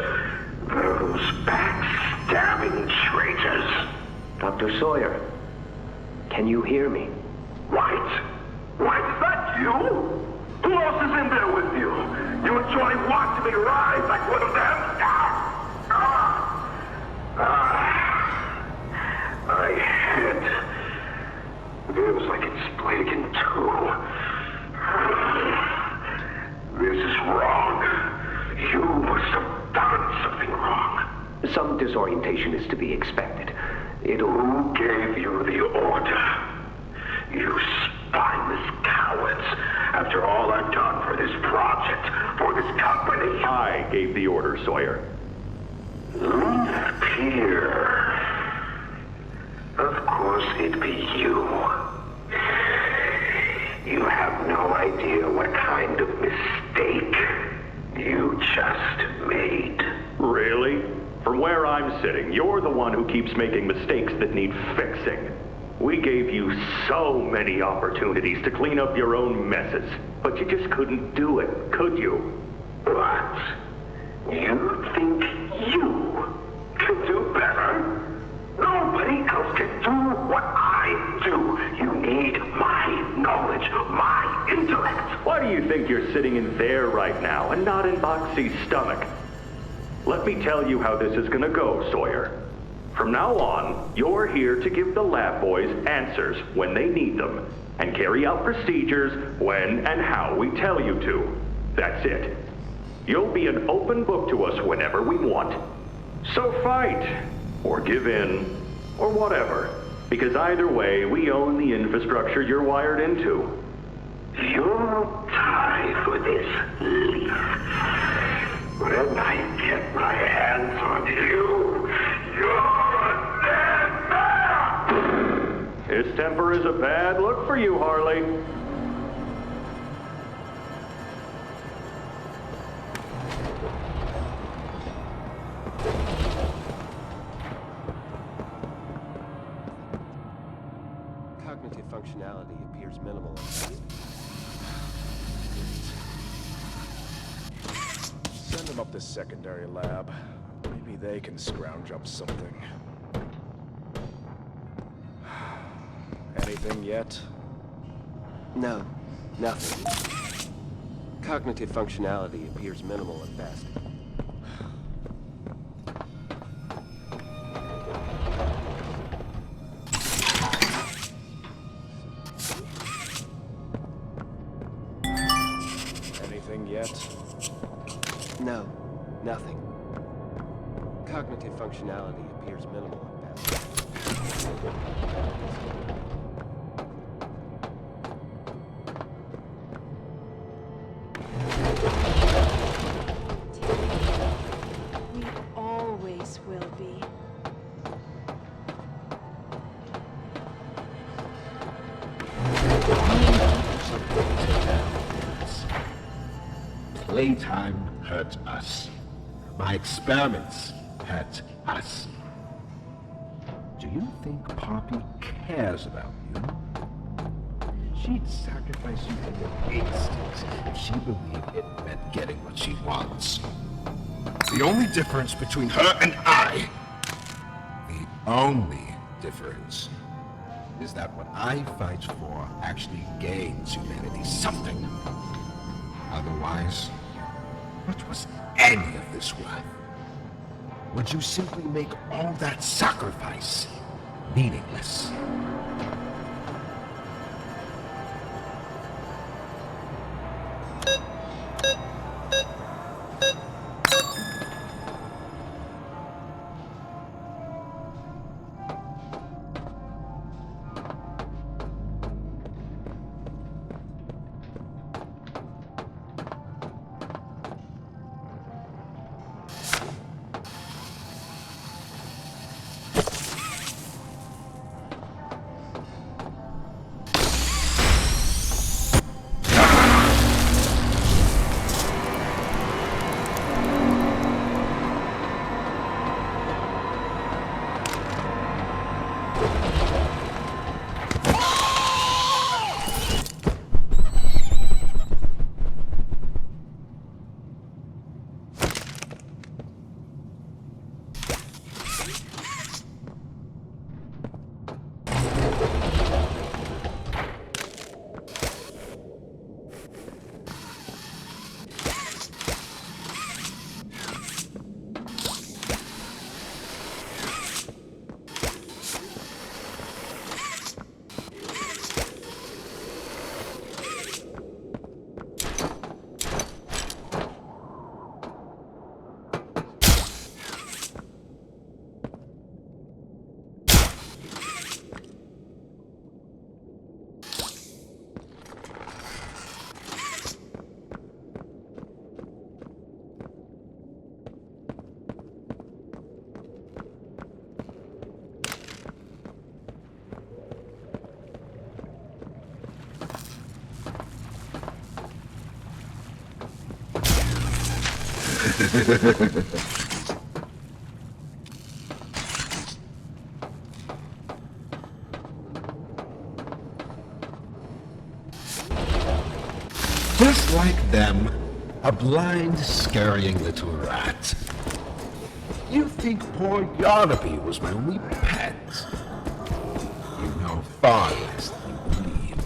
Those backstabbing traitors.
Dr. Sawyer, can you hear me?
White? White, that you? Who else is in there with you? You enjoy watching me rise like one of them? My head. Feels like it's split in two. This is wrong. You must have done something wrong.
Some disorientation is to be expected.
Who gave you the order? You spineless cowards. After all I've done for this project, for this company.
I gave the order, Sawyer.
Leave here. Of course it'd be you. You have no idea what kind of mistake you just made.
Really? From where I'm sitting, you're the one who keeps making mistakes that need fixing. We gave you so many opportunities to clean up your own messes, but you just couldn't do it, could you?
What? You think you can do better? Nobody else can do what I do. You need my knowledge, my intellect.
Why do you think you're sitting in there right now and not in Boxy's stomach? Let me tell you how this is gonna go, Sawyer. From now on, you're here to give the lab boys answers when they need them, and carry out procedures when and how we tell you to. That's it. You'll be an open book to us whenever we want. So fight, or give in, or whatever, because either way, we own the infrastructure you're wired into.
You'll die for this, Leaf. When I get my hands on you, you're dead man!
His temper is a bad look for you, Harley.
Cognitive functionality appears minimal.
Send them up to secondary lab. Maybe they can scrounge up something. Anything yet?
No, nothing. Cognitive functionality appears minimal at best.
Anything yet?
No, nothing. Cognitive functionality appears minimal at best.
We always will be.
Playtime hurt us. My experiments hurt us. Do you think Poppy cares about you? She'd sacrifice you in an instant if she believed it meant getting what she wants. The only difference between her and I, the only difference, is that what I fight for actually gains humanity something. Otherwise, what was any of this worth? Would you simply make all that sacrifice meaningless? Just like them, a blind, scurrying little rat. You think poor Yarnaby was my only pet? You know far less than you believe.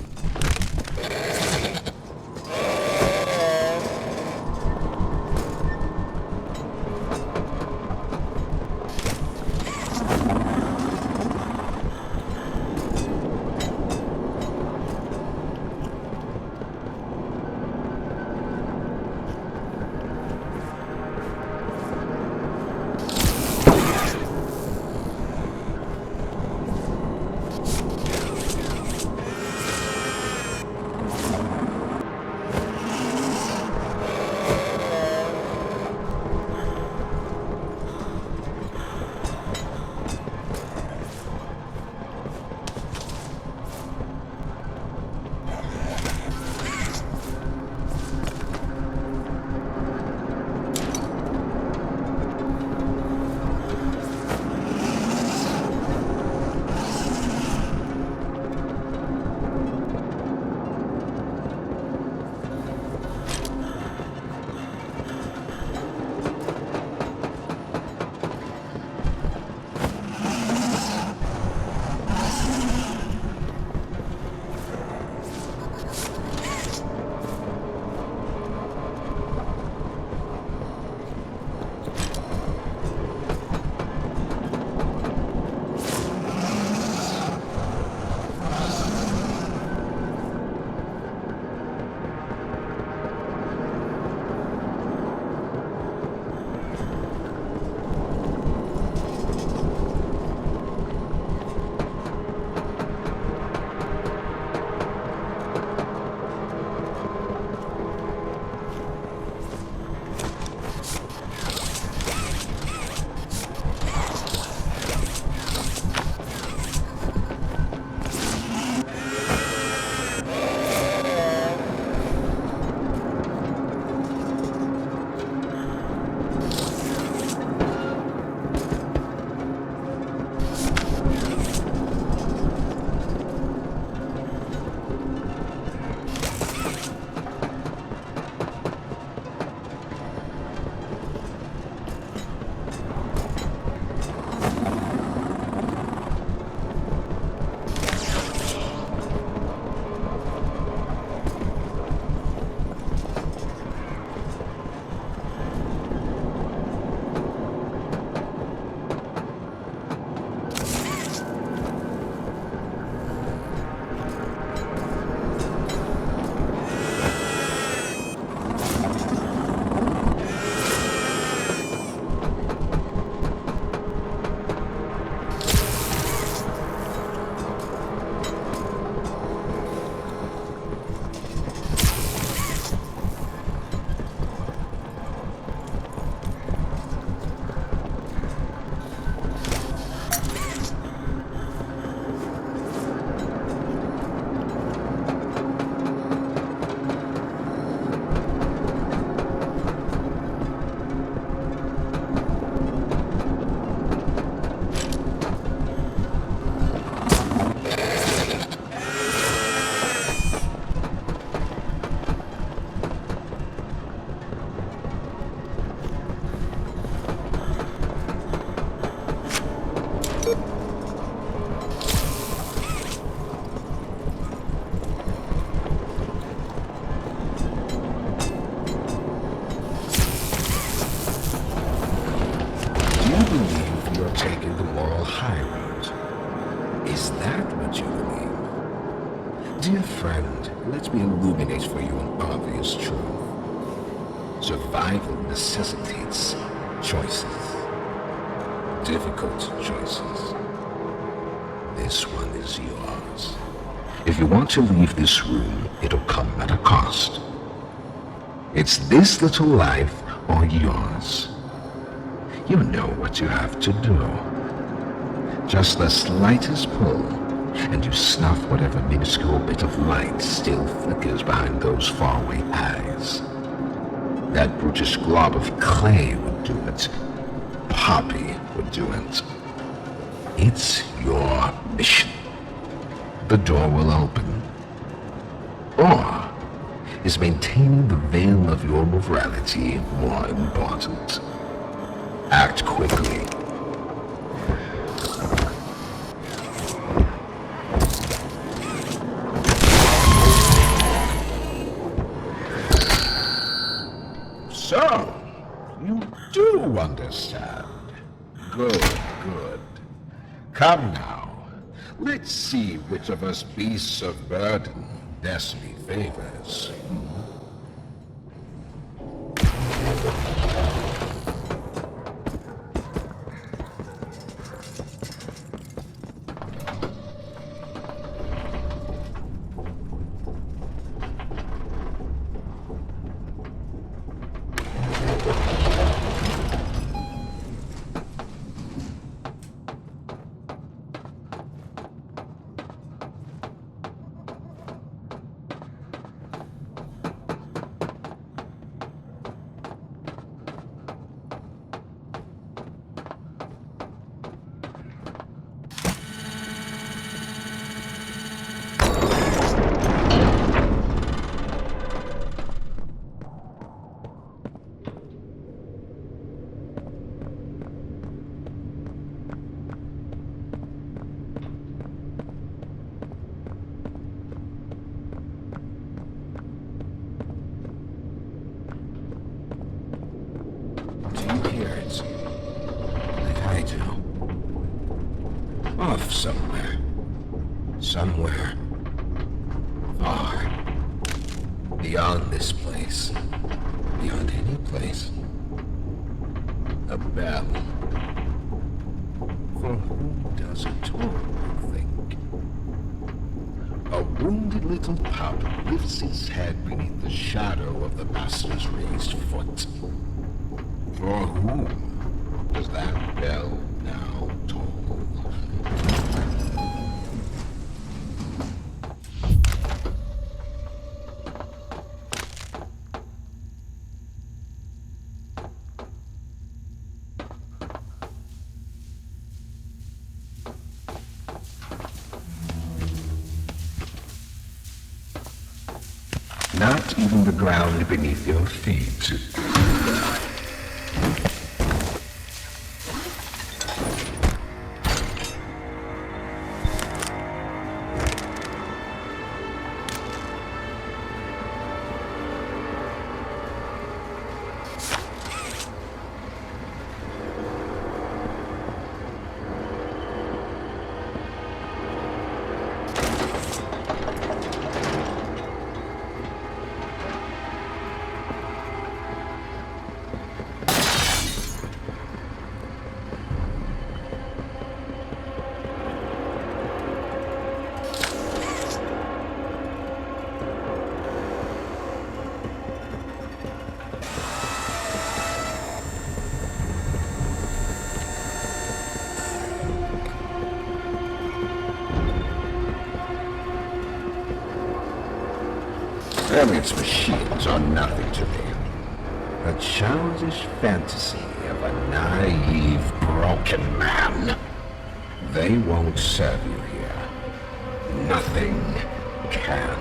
Dear friend, let me illuminate for you an obvious truth. Survival necessitates choices. Difficult choices. This one is yours. If you want to leave this room, it'll come at a cost. It's this little life or yours. You know what you have to do. Just the slightest pull, and you snuff whatever minuscule bit of light still flickers behind those faraway eyes. That brutish glob of clay would do it. Poppy would do it. It's your mission. The door will open. Or is maintaining the veil of your morality more important? Act quickly. So, you do understand. Good, good. Come now. Let's see which of us beasts of burden destiny favors. Off somewhere. Somewhere. Far. Beyond this place. Beyond any place. A bell. For whom does it toll, you think? A wounded little pup lifts his head beneath the shadow of the master's raised foot. For whom does that bell now toll? Not even the ground beneath your feet. Elliott's machines are nothing to me. A childish fantasy of a naive, broken man. They won't serve you here. Nothing can.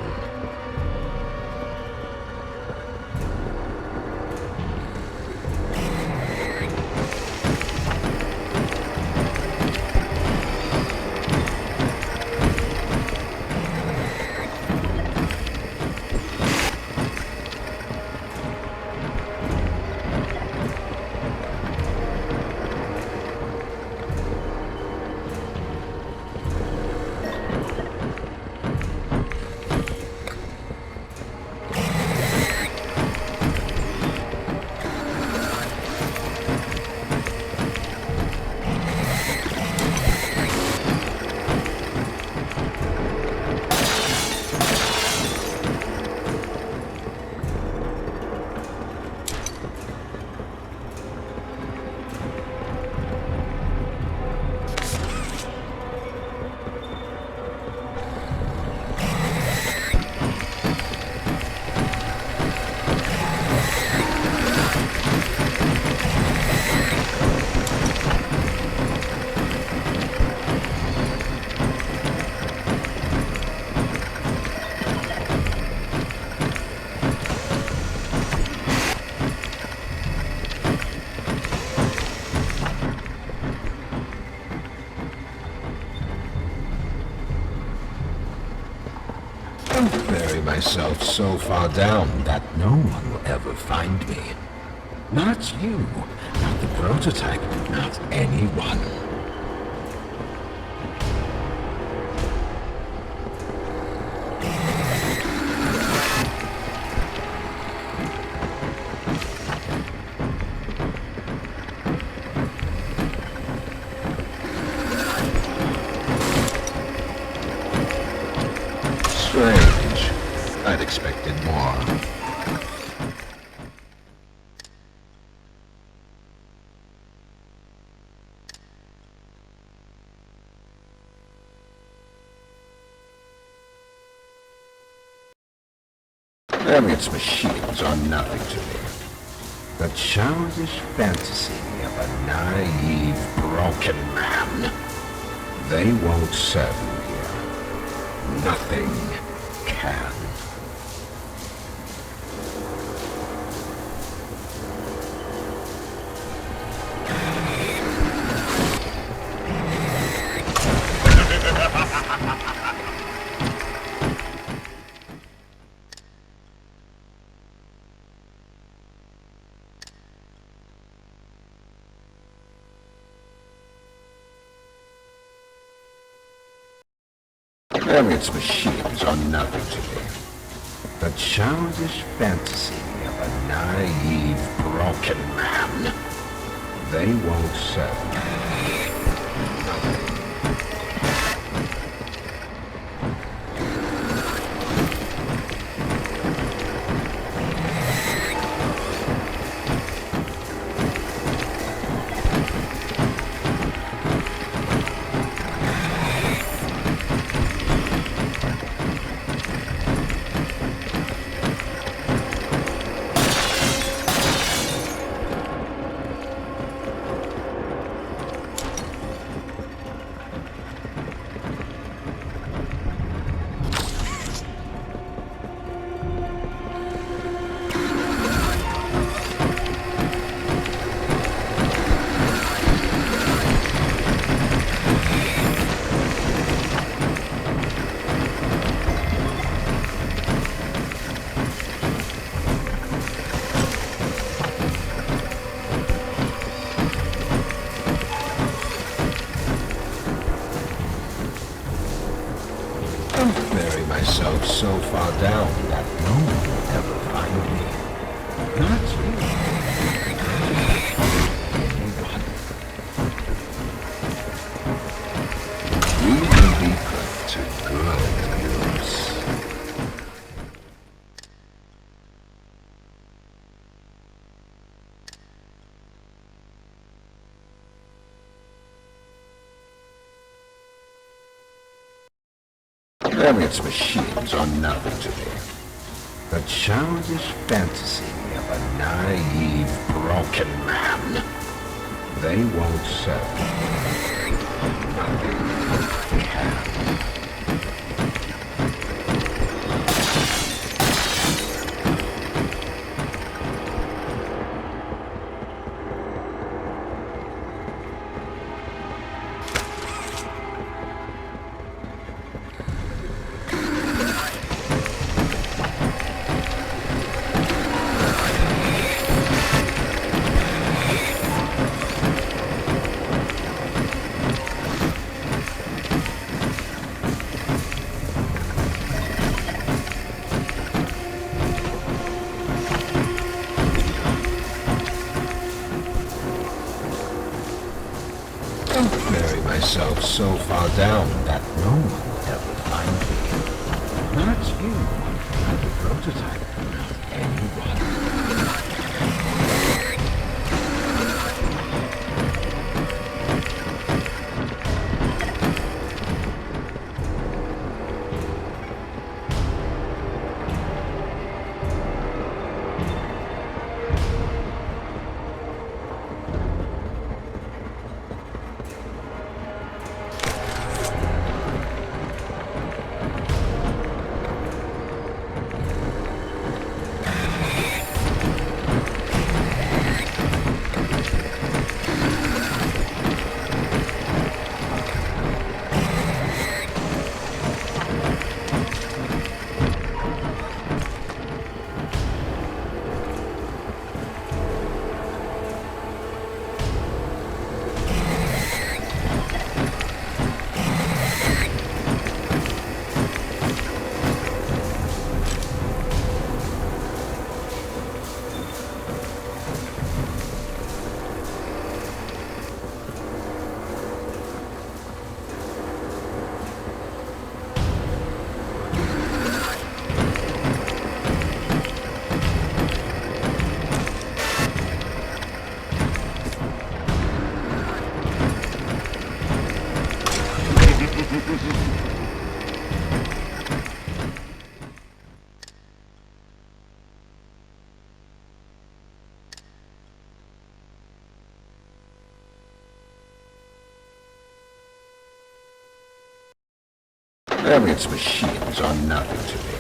myself so far down that no one will ever find me. Not you, not the prototype, not anyone. Strange. I'd expected more. Elliott's machines are nothing to me. The childish fantasy of a naive, broken man. They won't serve you here. Nothing can. Elliott's machines are nothing to me. The childish fantasy of a naive, broken man. They won't serve you. Bury myself so far down that no one will ever find me. Not you. Anyone. We will be put to good use. Elliott's machines are nothing to me. The childish fantasy of a naive, broken man. They won't serve me. Nothing can. Bury myself so far down that no one will ever find me. Not you, not the prototype, not anyone. Elliot's machines are nothing to me.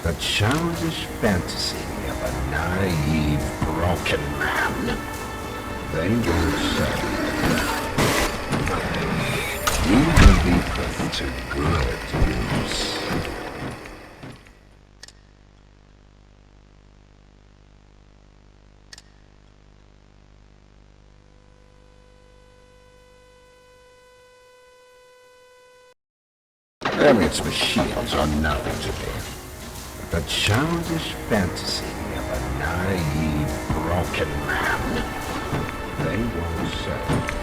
The childish fantasy of a naive, broken man. They won't serve nothing. You will be put to good use. Elliot's machines are nothing to me. The childish fantasy of a naive, broken man. They won't serve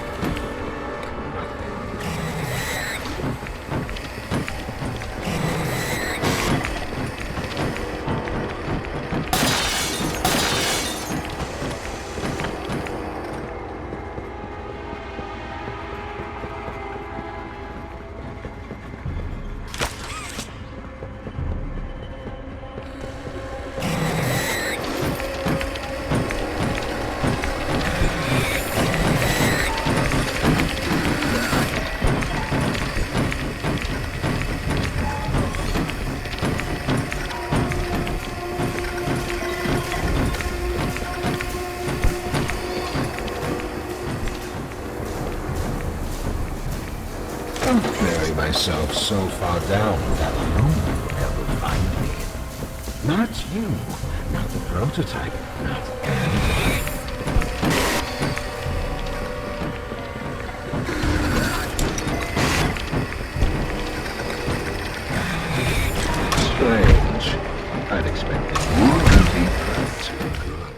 myself so far down that no one will ever find me. Not you, not the prototype, not anyone. Strange. I'd expected you to be too good.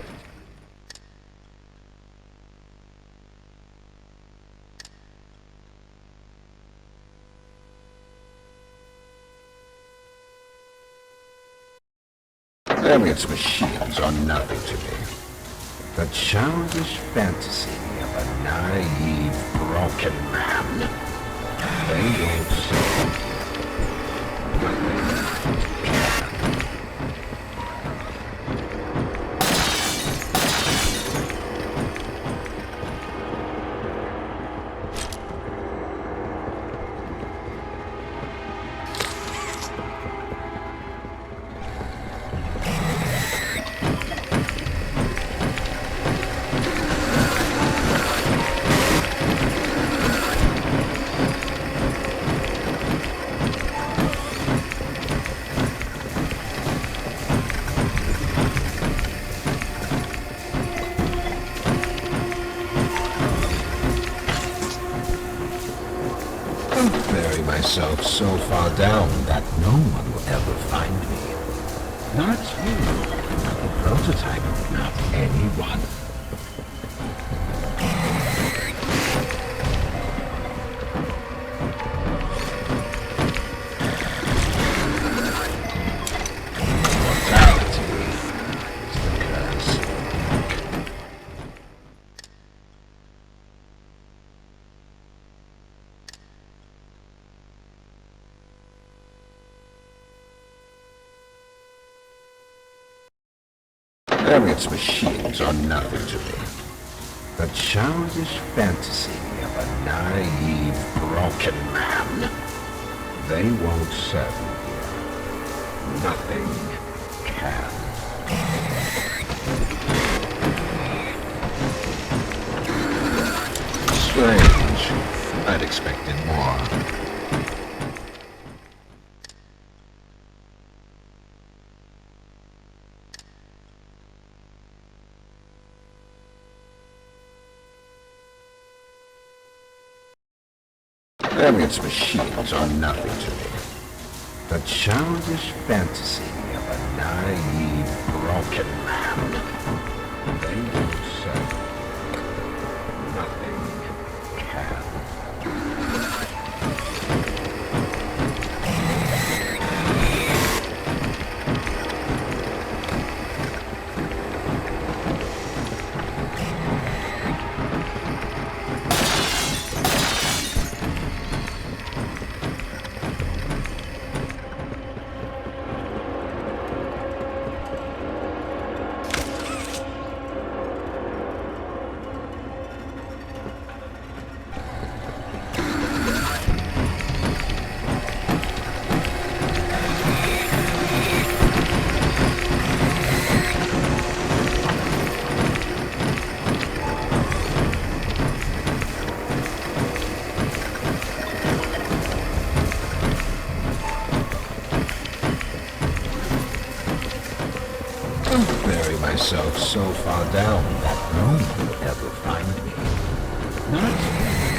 Elliot's machines are nothing to me. The childish fantasy of a naive, broken man. They won't serve nothing. Myself so far down that no one will ever find me. Not you, not the prototype, not anyone. Elliot's machines are nothing to me. The childish fantasy of a naive, broken man. They won't serve me. Nothing can. Strange. I'd expected more. Elliot's machines are nothing to me. The childish fantasy of a naive, broken man. They won't serve me. Nothing can. myself so far down that no one will ever find me. Not anyone.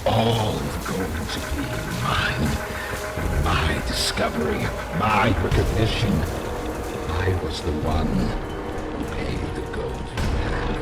All going to be mine. My discovery, my recognition. I was the one who paid the golden man.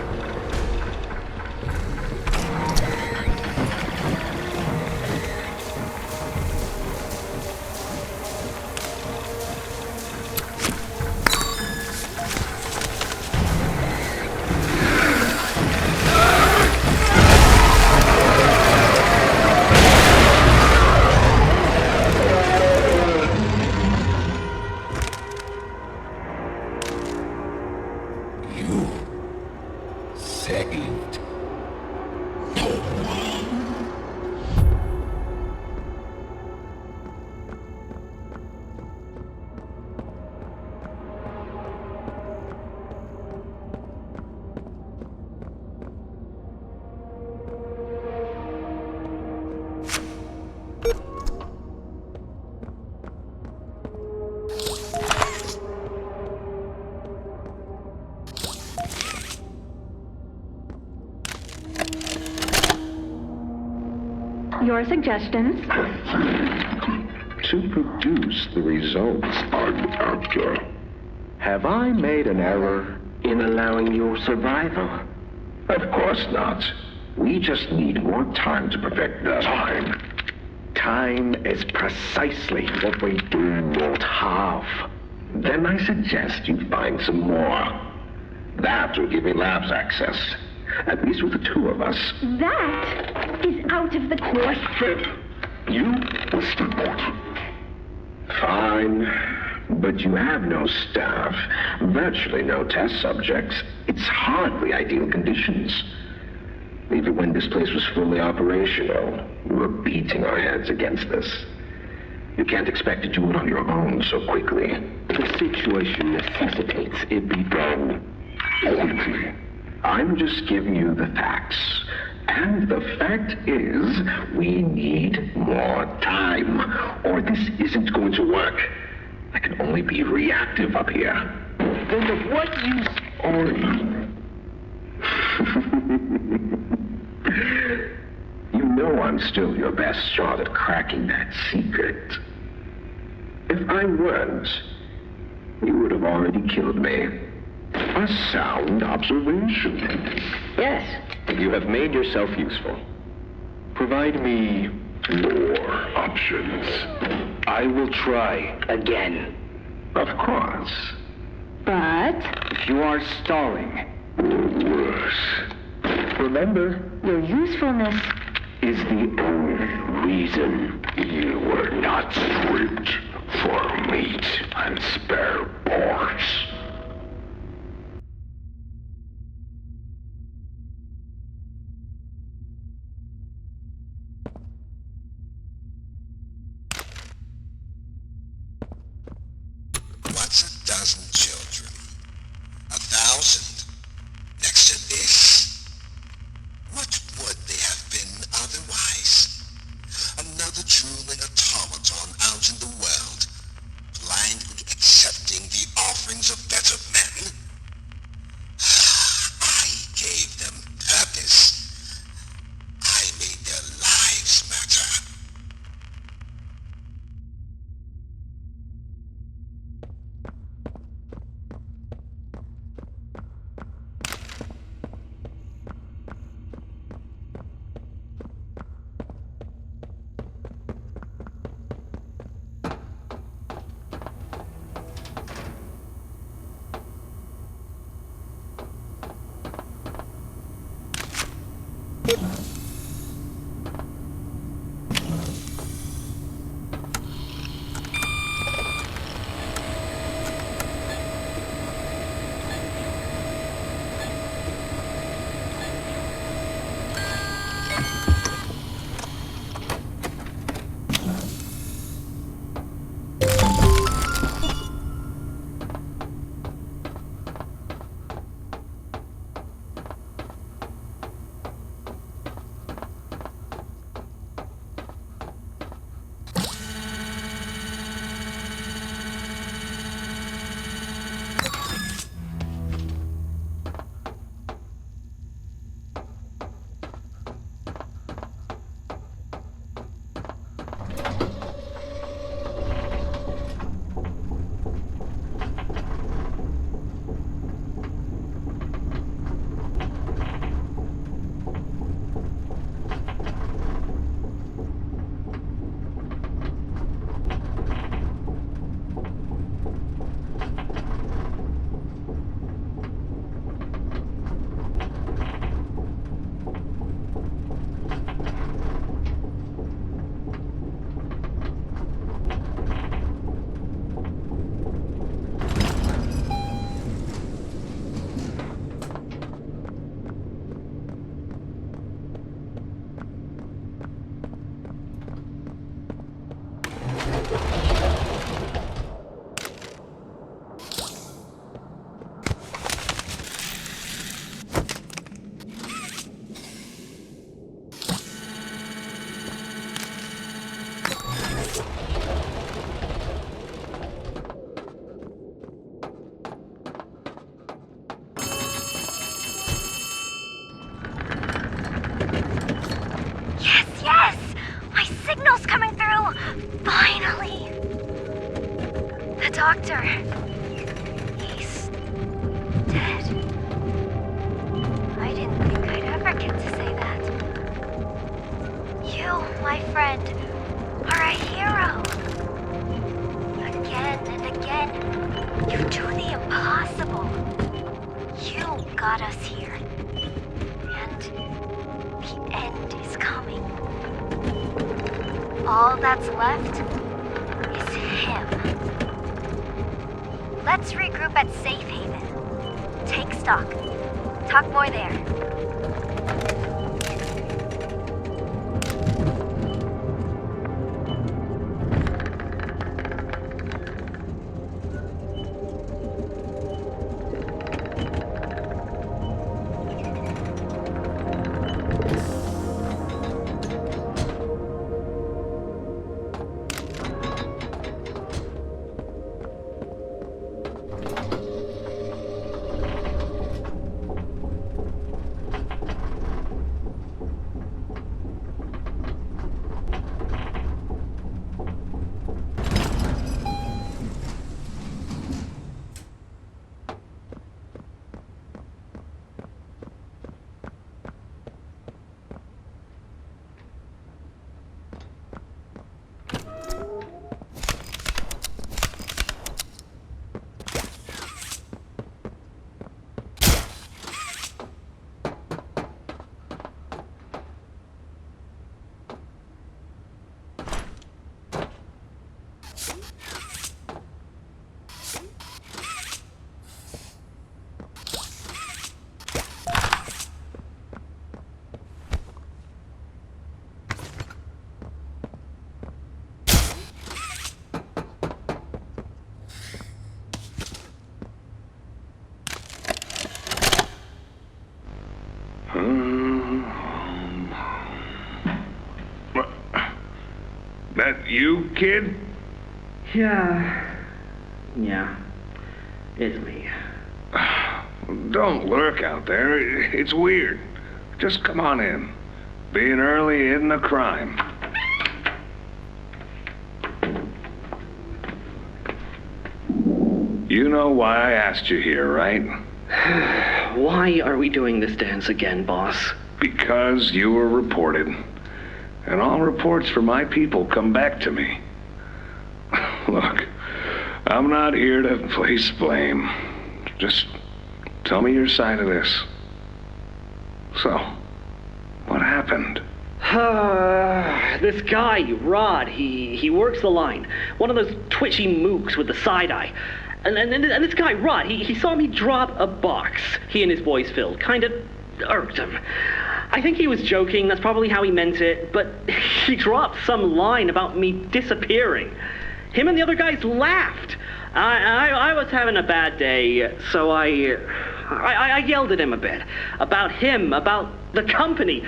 Saved.
Your suggestions?
To produce the results I'm after. Have I made an error in allowing your survival? Of course not. We just need more time to perfect the time. Time is precisely what we do not have. Then I suggest you find some more. That will give me labs access. At least with the two of us.
That is out of the question.
You listen not. Fine. But you have no staff, virtually no test subjects. It's hardly ideal conditions. Even when this place was fully operational, we were beating our heads against this. You can't expect to do it on your own so quickly. The situation necessitates it be done quickly. I'm just giving you the facts. And the fact is, we need more time, or this isn't going to work. I can only be reactive up here. Then of what use are you? You know I'm still your best shot at cracking that secret. If I weren't, you would have already killed me. A sound observation. Yes, you have made yourself useful. Provide me more options. I will try again. Of course.
But
If you are stalling, or worse, remember,
your usefulness
is the only reason you were not stripped for meat and spare parts.
What's a dozen children? 1,000. Next to this. What would they have been otherwise? Another drooling automaton out in the world, blindly accepting the offerings of better men? I gave them purpose. I made their lives matter.
doctor. He's dead. I didn't think I'd ever get to say that. You, my friend, are a hero. Again and again, you do the impossible. You got us here. And the end is coming. All that's left is him. Let's regroup at Safe Haven. Take stock. Talk more there.
That you, kid?
Yeah, it's me.
Don't lurk out there. It's weird. Just come on in. Being early isn't a crime. You know why I asked you here, right?
Why are we doing this dance again, boss?
Because you were reported. And all reports for my people come back to me. Look, I'm not here to place blame. Just tell me your side of this. So, what happened?
This guy, Rod, he works the line. One of those twitchy mooks with the side eye. And this guy, Rod, he saw me drop a box he and his boys filled. Kind of irked him. I think he was joking, that's probably how he meant it, but he dropped some line about me disappearing. Him and the other guys laughed. I was having a bad day, so I yelled at him a bit. About him, about the company,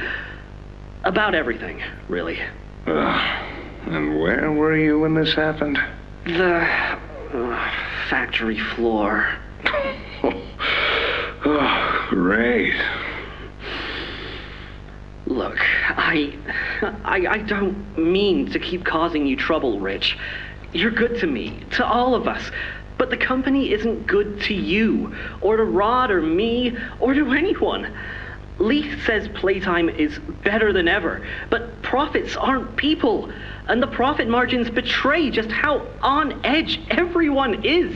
about everything, really.
And where were you when this happened?
The factory floor.
Oh, great.
Look, I don't mean to keep causing you trouble, Rich. You're good to me, to all of us. But the company isn't good to you, or to Rod, or me, or to anyone. Leith says Playtime is better than ever, but profits aren't people, and the profit margins betray just how on edge everyone is.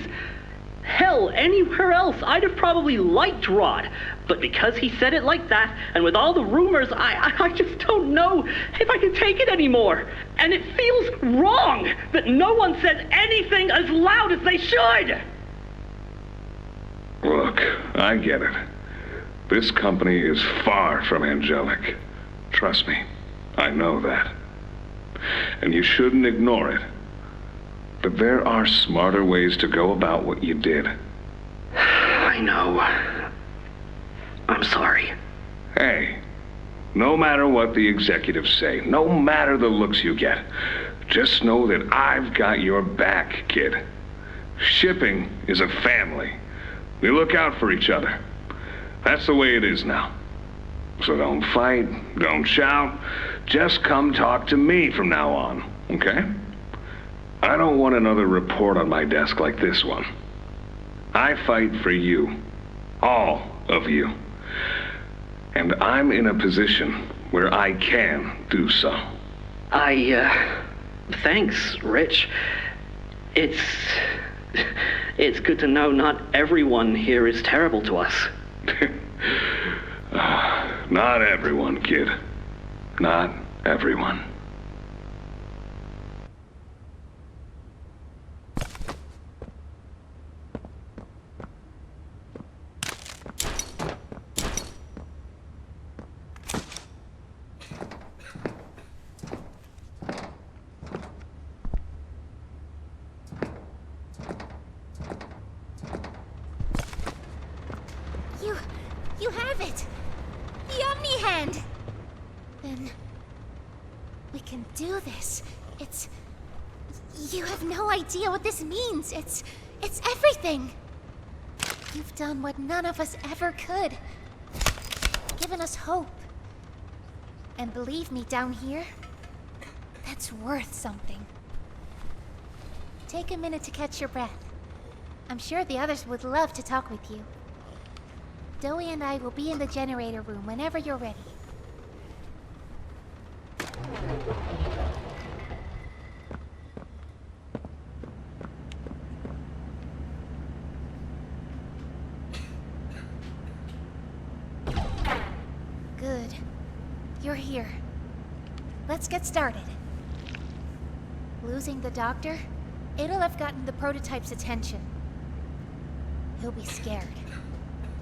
Hell, anywhere else, I'd have probably liked Rod, but because he said it like that, and with all the rumors, I just don't know if I can take it anymore. And it feels wrong that no one says anything as loud as they should.
Look, I get it. This company is far from angelic. Trust me, I know that. And you shouldn't ignore it. But there are smarter ways to go about what you did.
I know. I'm sorry.
Hey, no matter what the executives say, no matter the looks you get, just know that I've got your back, kid. Shipping is a family. We look out for each other. That's the way it is now. So don't fight, don't shout. Just come talk to me from now on, okay? I don't want another report on my desk like this one. I fight for you. All of you. And I'm in a position where I can do so.
Thanks, Rich. It's good to know not everyone here is terrible to us.
Not everyone, kid. Not everyone.
You have it! The Omni Hand! Then we can do this. You have no idea what this means. It's everything. You've done what none of us ever could. Given us hope. And believe me, down here, that's worth something. Take a minute to catch your breath. I'm sure the others would love to talk with you. Dowie and I will be in the generator room whenever you're ready. Good. You're here. Let's get started. Losing the doctor? It'll have gotten the prototype's attention. He'll be scared.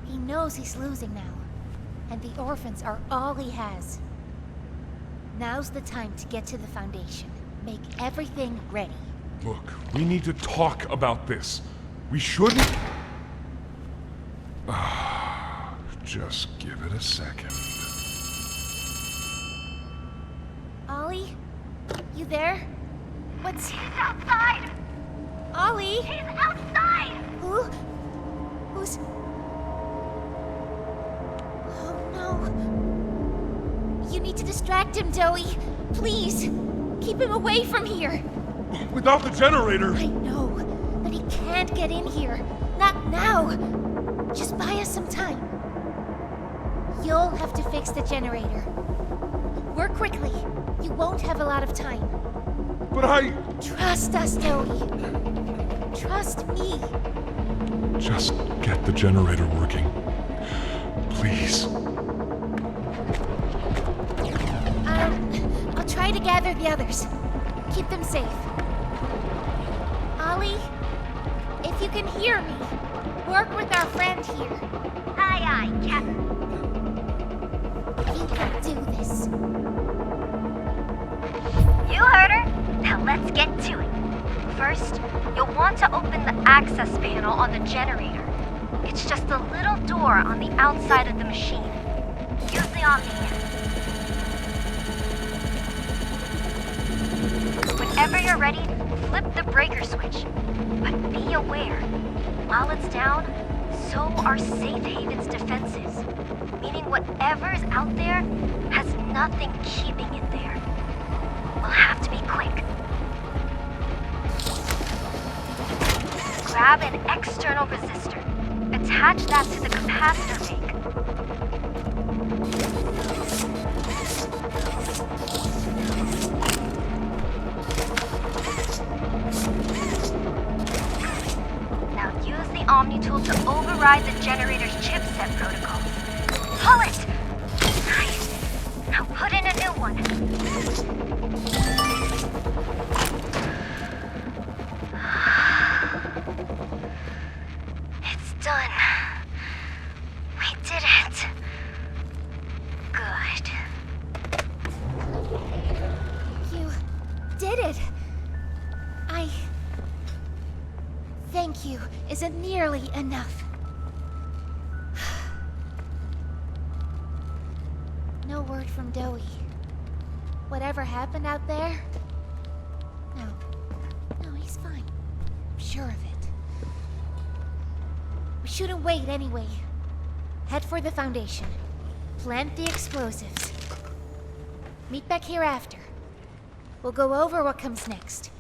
He knows he's losing now, and the orphans are all he has. Now's the time to get to the Foundation. Make everything ready.
Look, we need to talk about this. We shouldn't... Just give it a second.
Ollie? You there? What's...
He's outside!
Ollie?
He's outside!
Who? Who's... Oh no. You need to distract him, Dowie. Please. Keep him away from here.
Without the generator!
I know, but he can't get in here. Not now. Just buy us some time. You'll have to fix the generator. Work quickly. You won't have a lot of time.
But I...
Trust us, Dowie. Trust me.
Just get the generator working. Please.
I'll try to gather the others. Keep them safe. Ollie, if you can hear me, work with our friend here.
Aye, aye, Captain.
You can do this.
You heard her. Now let's get to it. First, you'll want to open the access panel on the generator. It's just a little door on the outside of the machine. Use the Omni hand. Whenever you're ready, flip the breaker switch. But be aware, while it's down, so are Safe Haven's defenses. Meaning whatever's out there has nothing keeping it there. We'll have to be quick. Grab an external resistor. Attach that to the capacitor bank. Now use the Omni tool to override the generator's chipset protocols. Pull it! Nice. Now put in a new one. It's done. We did it. Good.
You did it. Thank you isn't nearly enough. No word from Dowie. Whatever happened out there? No, he's fine. I'm sure of it. We shouldn't wait anyway. Head for the Foundation. Plant the explosives. Meet back here after. We'll go over what comes next.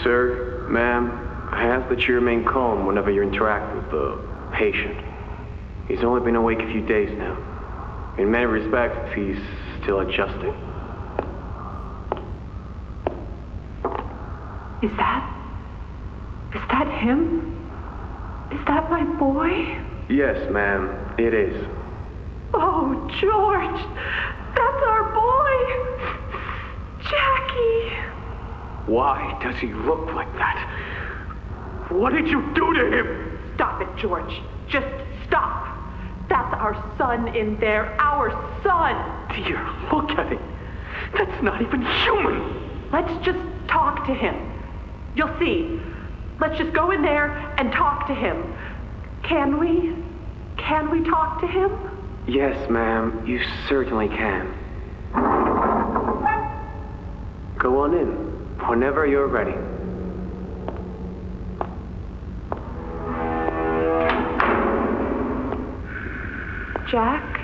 Sir, ma'am, I ask that you remain calm whenever you interact with the patient. He's only been awake a few days now. In many respects, he's still adjusting.
Is that him? Is that my boy?
Yes, ma'am, it is.
Oh, George! That's our boy! Jackie!
Why does he look like that? What did you do to him?
Stop it, George. Just stop. That's our son in there. Our son!
Dear, look at him. That's not even human.
Let's just talk to him. You'll see. Let's just go in there and talk to him. Can we? Can we talk to him?
Yes, ma'am, you certainly can. Go on in, whenever you're ready.
Jack,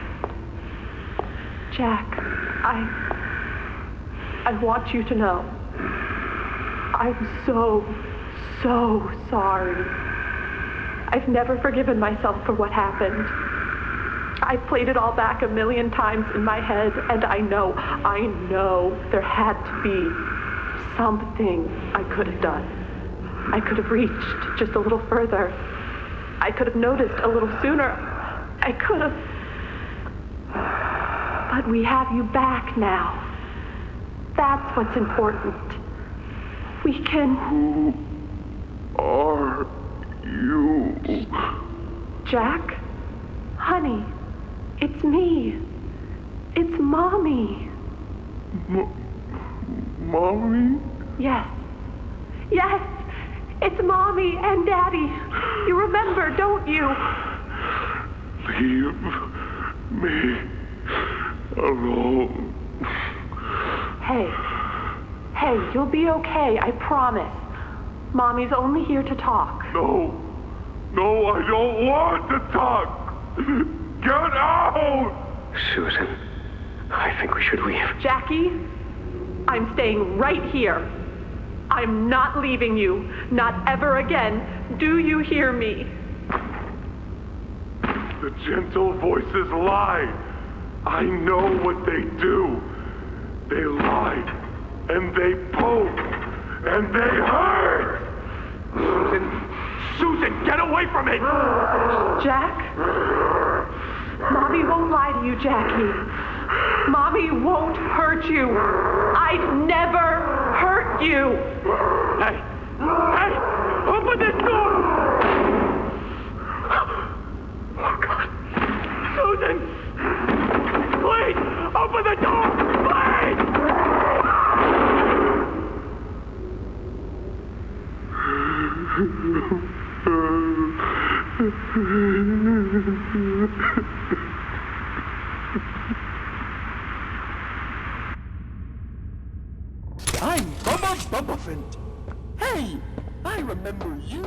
I want you to know, I'm so sorry. I've never forgiven myself for what happened. I played it all back 1,000,000 times in my head, and I know there had to be something I could have done. I could have reached just a little further. I could have noticed a little sooner. I could have. But we have you back now. That's what's important. We can...
Who are you?
Jack? Honey, it's me. It's Mommy.
Mommy?
Yes. Yes! It's Mommy and Daddy. You remember, don't you?
Leave me alone.
Hey, you'll be okay, I promise. Mommy's only here to talk.
No, I don't want to talk. Get out!
Susan, I think we should leave.
Jackie, I'm staying right here. I'm not leaving you. Not ever again. Do you hear me?
The gentle voices lie. I know what they do. They lie, and they poke, and they hurt. Susan, get away from me!
Jack? Mommy won't lie to you, Jackie. Mommy won't hurt you. I'd never hurt you.
Hey! Open this door! Oh, God. Susan! Please! Open the door! Please!
I'm Bubba Bubbaphant. Hey, I remember you.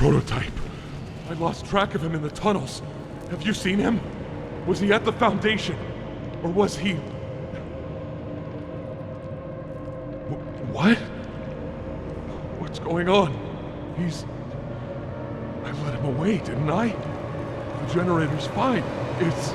prototype. I lost track of him in the tunnels. Have you seen him? Was he at the Foundation? Or was he... What? What's going on? He's... I let him away, didn't I? The generator's fine. It's...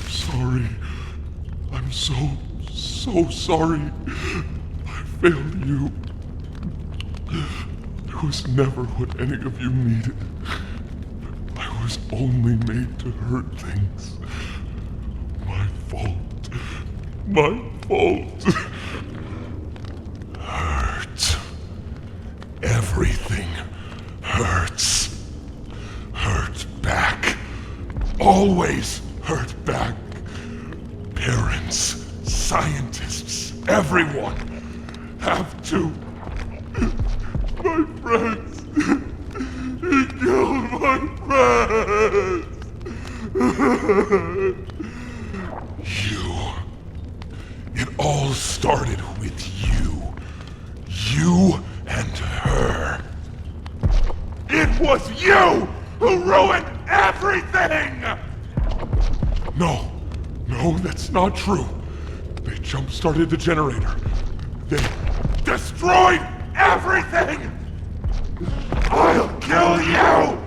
Sorry. I'm so sorry. I failed you. I was never what any of you needed. I was only made to hurt things. My fault. My fault. Hurt. Everything hurts. Hurt back. Always hurt back. Parents, scientists, everyone have to. My friends. He killed my friends. You. It all started with you. You and her. It was you who ruined everything! No, that's not true. They jump-started the generator. They destroyed everything! I'll kill you!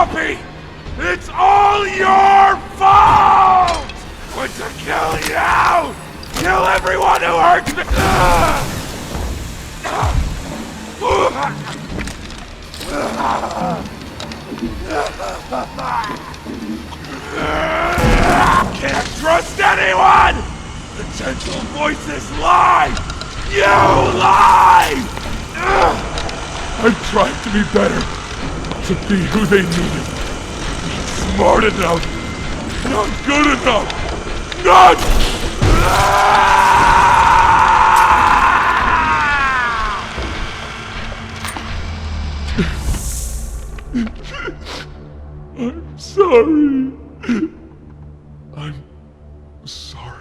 Poppy! It's all your fault! Want to kill you! Kill everyone who hurts me! Can't trust anyone! The gentle voices lie! You lie!
I'm trying to be better, to be who they needed. Smart enough, not good enough, not... I'm sorry. I'm sorry.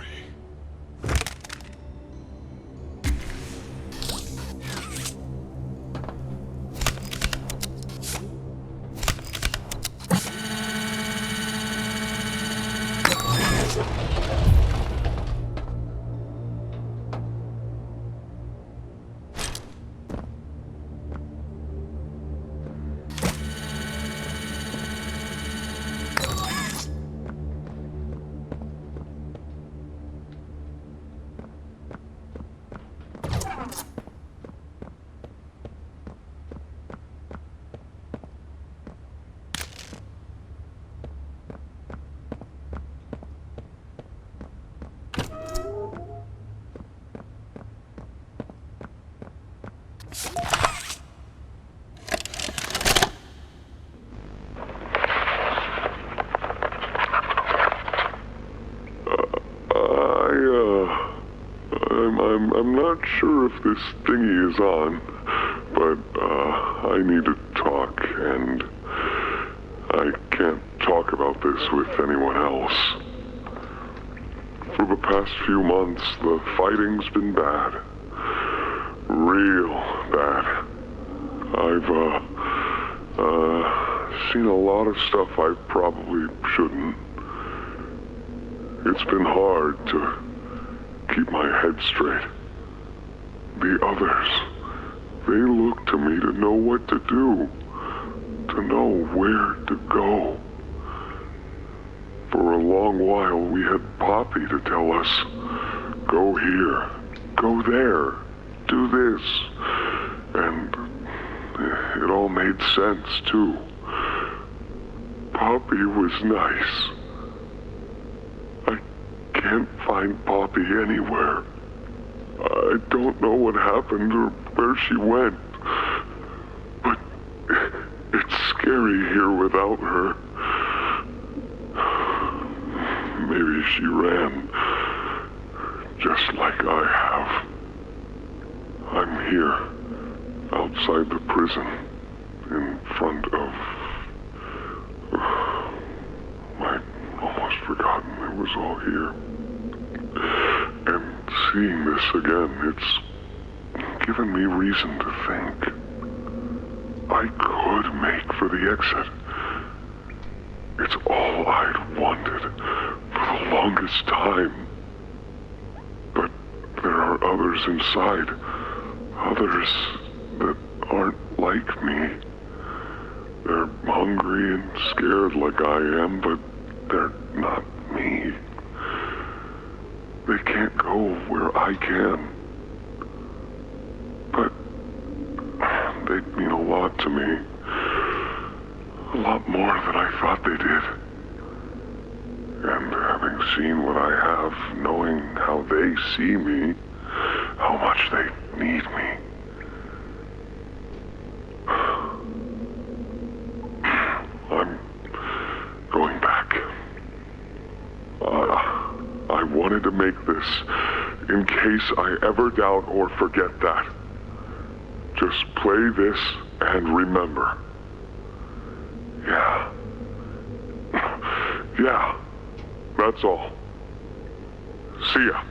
I'm not sure if this thingy is on, but I need to talk, and I can't talk about this with anyone else. For the past few months, the fighting's been bad. Real bad. I've seen a lot of stuff I probably shouldn't. It's been hard to keep my head straight. The others, they look to me to know what to do, to know where to go. For a long while, we had Poppy to tell us, go here, go there, do this. And it all made sense, too. Poppy was nice. I can't find Poppy anywhere. I don't know what happened or where she went. But it's scary here without her. Maybe she ran, just like I have. I'm here, outside the prison, in front of... I'd almost forgotten it was all here. And seeing this again, it's given me reason to think. I could make for the exit. It's all I'd wanted for the longest time. But there are others inside. Others that aren't like me. They're hungry and scared like I am, but they're not me. They can't go where I can. But they mean a lot to me. A lot more than I thought they did. And having seen what I have, knowing how they see me, how much they need me. I'm going back. I wanted to make this in case I ever doubt or forget that. Just play this and remember. Yeah. Yeah. That's all. See ya.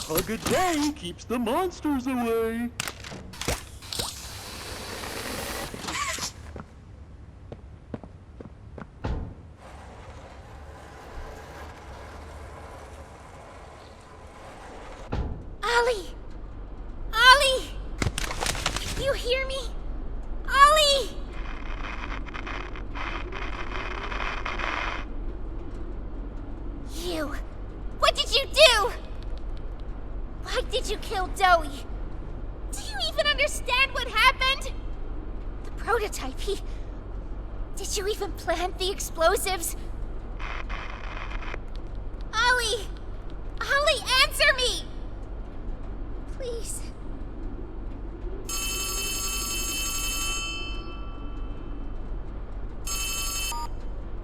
Hug a day keeps the monsters away.
Ollie! Ollie! You did you kill Dowie? Do you even understand what happened? The prototype, he... Did you even plant the explosives? Ollie! Ollie, answer me! Please.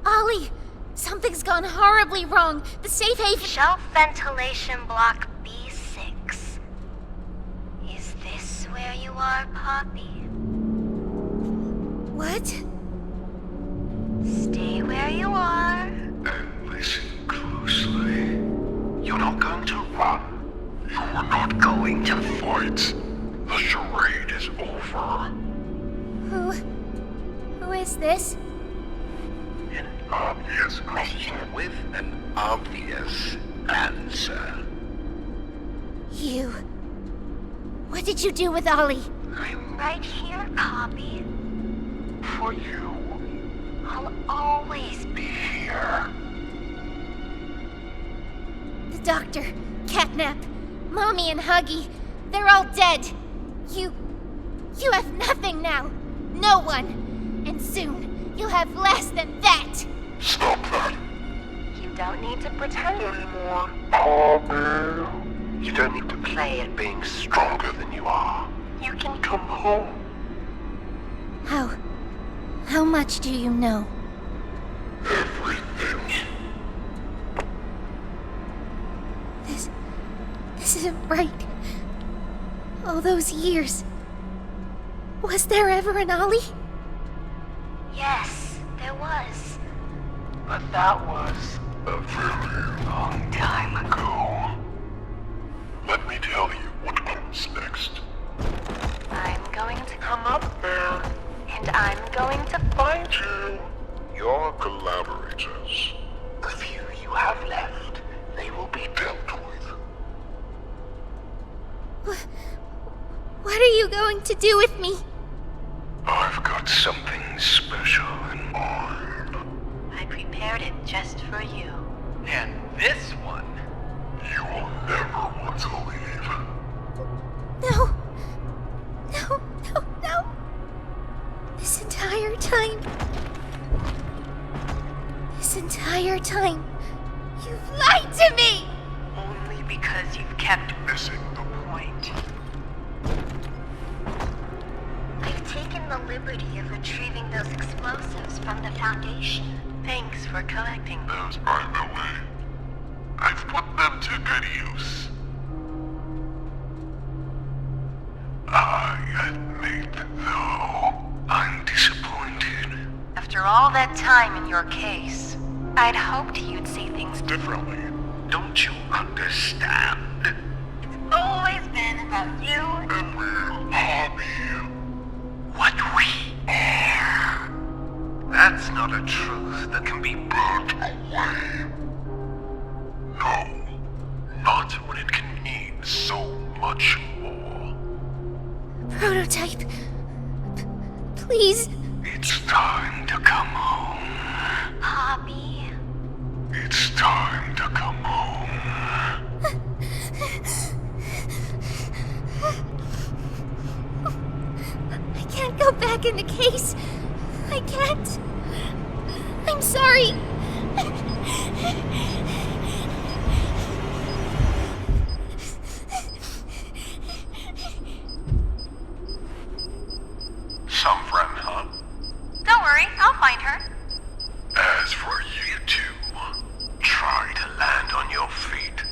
Ollie! Something's gone horribly wrong. The safe haven...
Shelf ventilation block B6. Is this where you are, Poppy?
What?
Stay where you are.
And listen closely. You're not going to run. You're not going to fight. The charade is over.
Who is this?
An obvious question with an obvious answer.
You. What did you do with Ollie?
I'm right here, Poppy.
For you.
I'll always
be here.
The doctor, Catnap, Mommy and Huggy, they're all dead. You have nothing now. No one. And soon, you'll have less than that.
Stop that.
You don't need to pretend anymore.
Poppy. You don't need to play at being stronger than you are.
You can
come home.
How much do you know?
Everything.
This isn't right. All those years. Was there ever an Ollie?
Yes, there was.
But that was a very long time ago. Let me tell you what comes next.
I'm going to
come up there.
And I'm going to
find you. Your collaborators. The few you have left, they will be dealt with.
What are you going to do with me?
I've got something special in mind.
I prepared it just for you.
And this one, you will never want to leave.
No. This entire time, you've lied to me!
Only because you've kept
missing the point.
I've taken the liberty of retrieving those explosives from the Foundation. Thanks for collecting them.
Those are the way. I've put them to good use. I admit, though, I'm disappointed.
After all that time in your case, I'd hoped you'd see things
differently. Don't you understand?
It's always been about you
and we'll hobby what we are. That's not a truth that can be burnt away. No, not when it can mean so much more.
Prototype. Please.
It's time to come home.
Poppy.
It's time to come home.
I can't go back in the case. I can't. I'm sorry.
Some friend, huh?
Don't worry, I'll find her.
As for you two, try to land on your feet.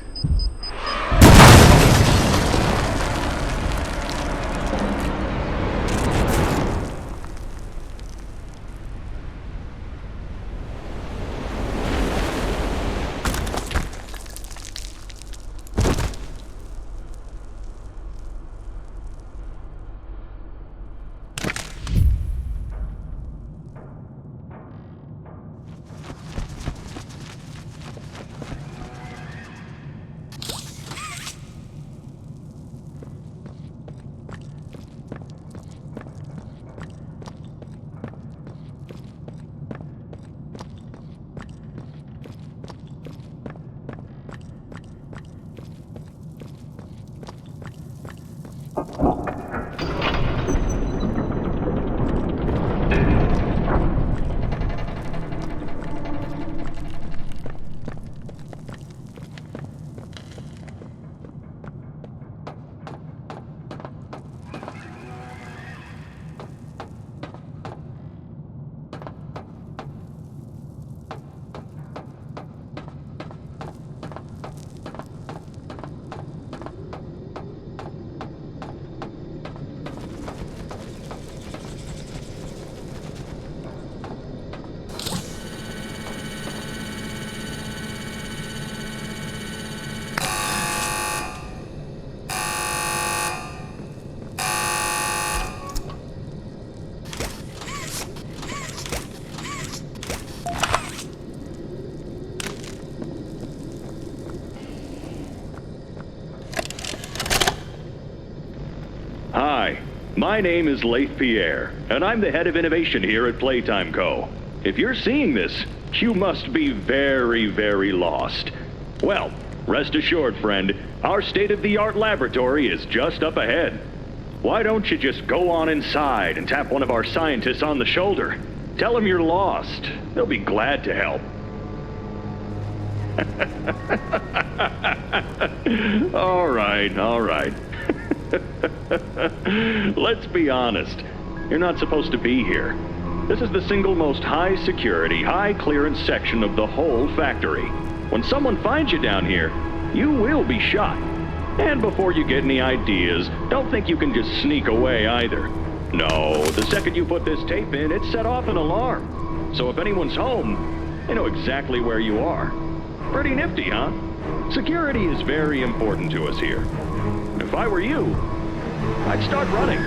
My name is Leith Pierre, and I'm the head of innovation here at Playtime Co. If you're seeing this, you must be very, very lost. Well, rest assured, friend, our state-of-the-art laboratory is just up ahead. Why don't you just go on inside and tap one of our scientists on the shoulder? Tell them you're lost. They'll be glad to help. All right. Let's be honest. You're not supposed to be here. This is the single most high security, high clearance section of the whole factory. When someone finds you down here, you will be shot. And before you get any ideas, don't think you can just sneak away either. No, the second you put this tape in, it set off an alarm. So if anyone's home, they know exactly where you are. Pretty nifty, huh? Security is very important to us here. If I were you, I'd start running.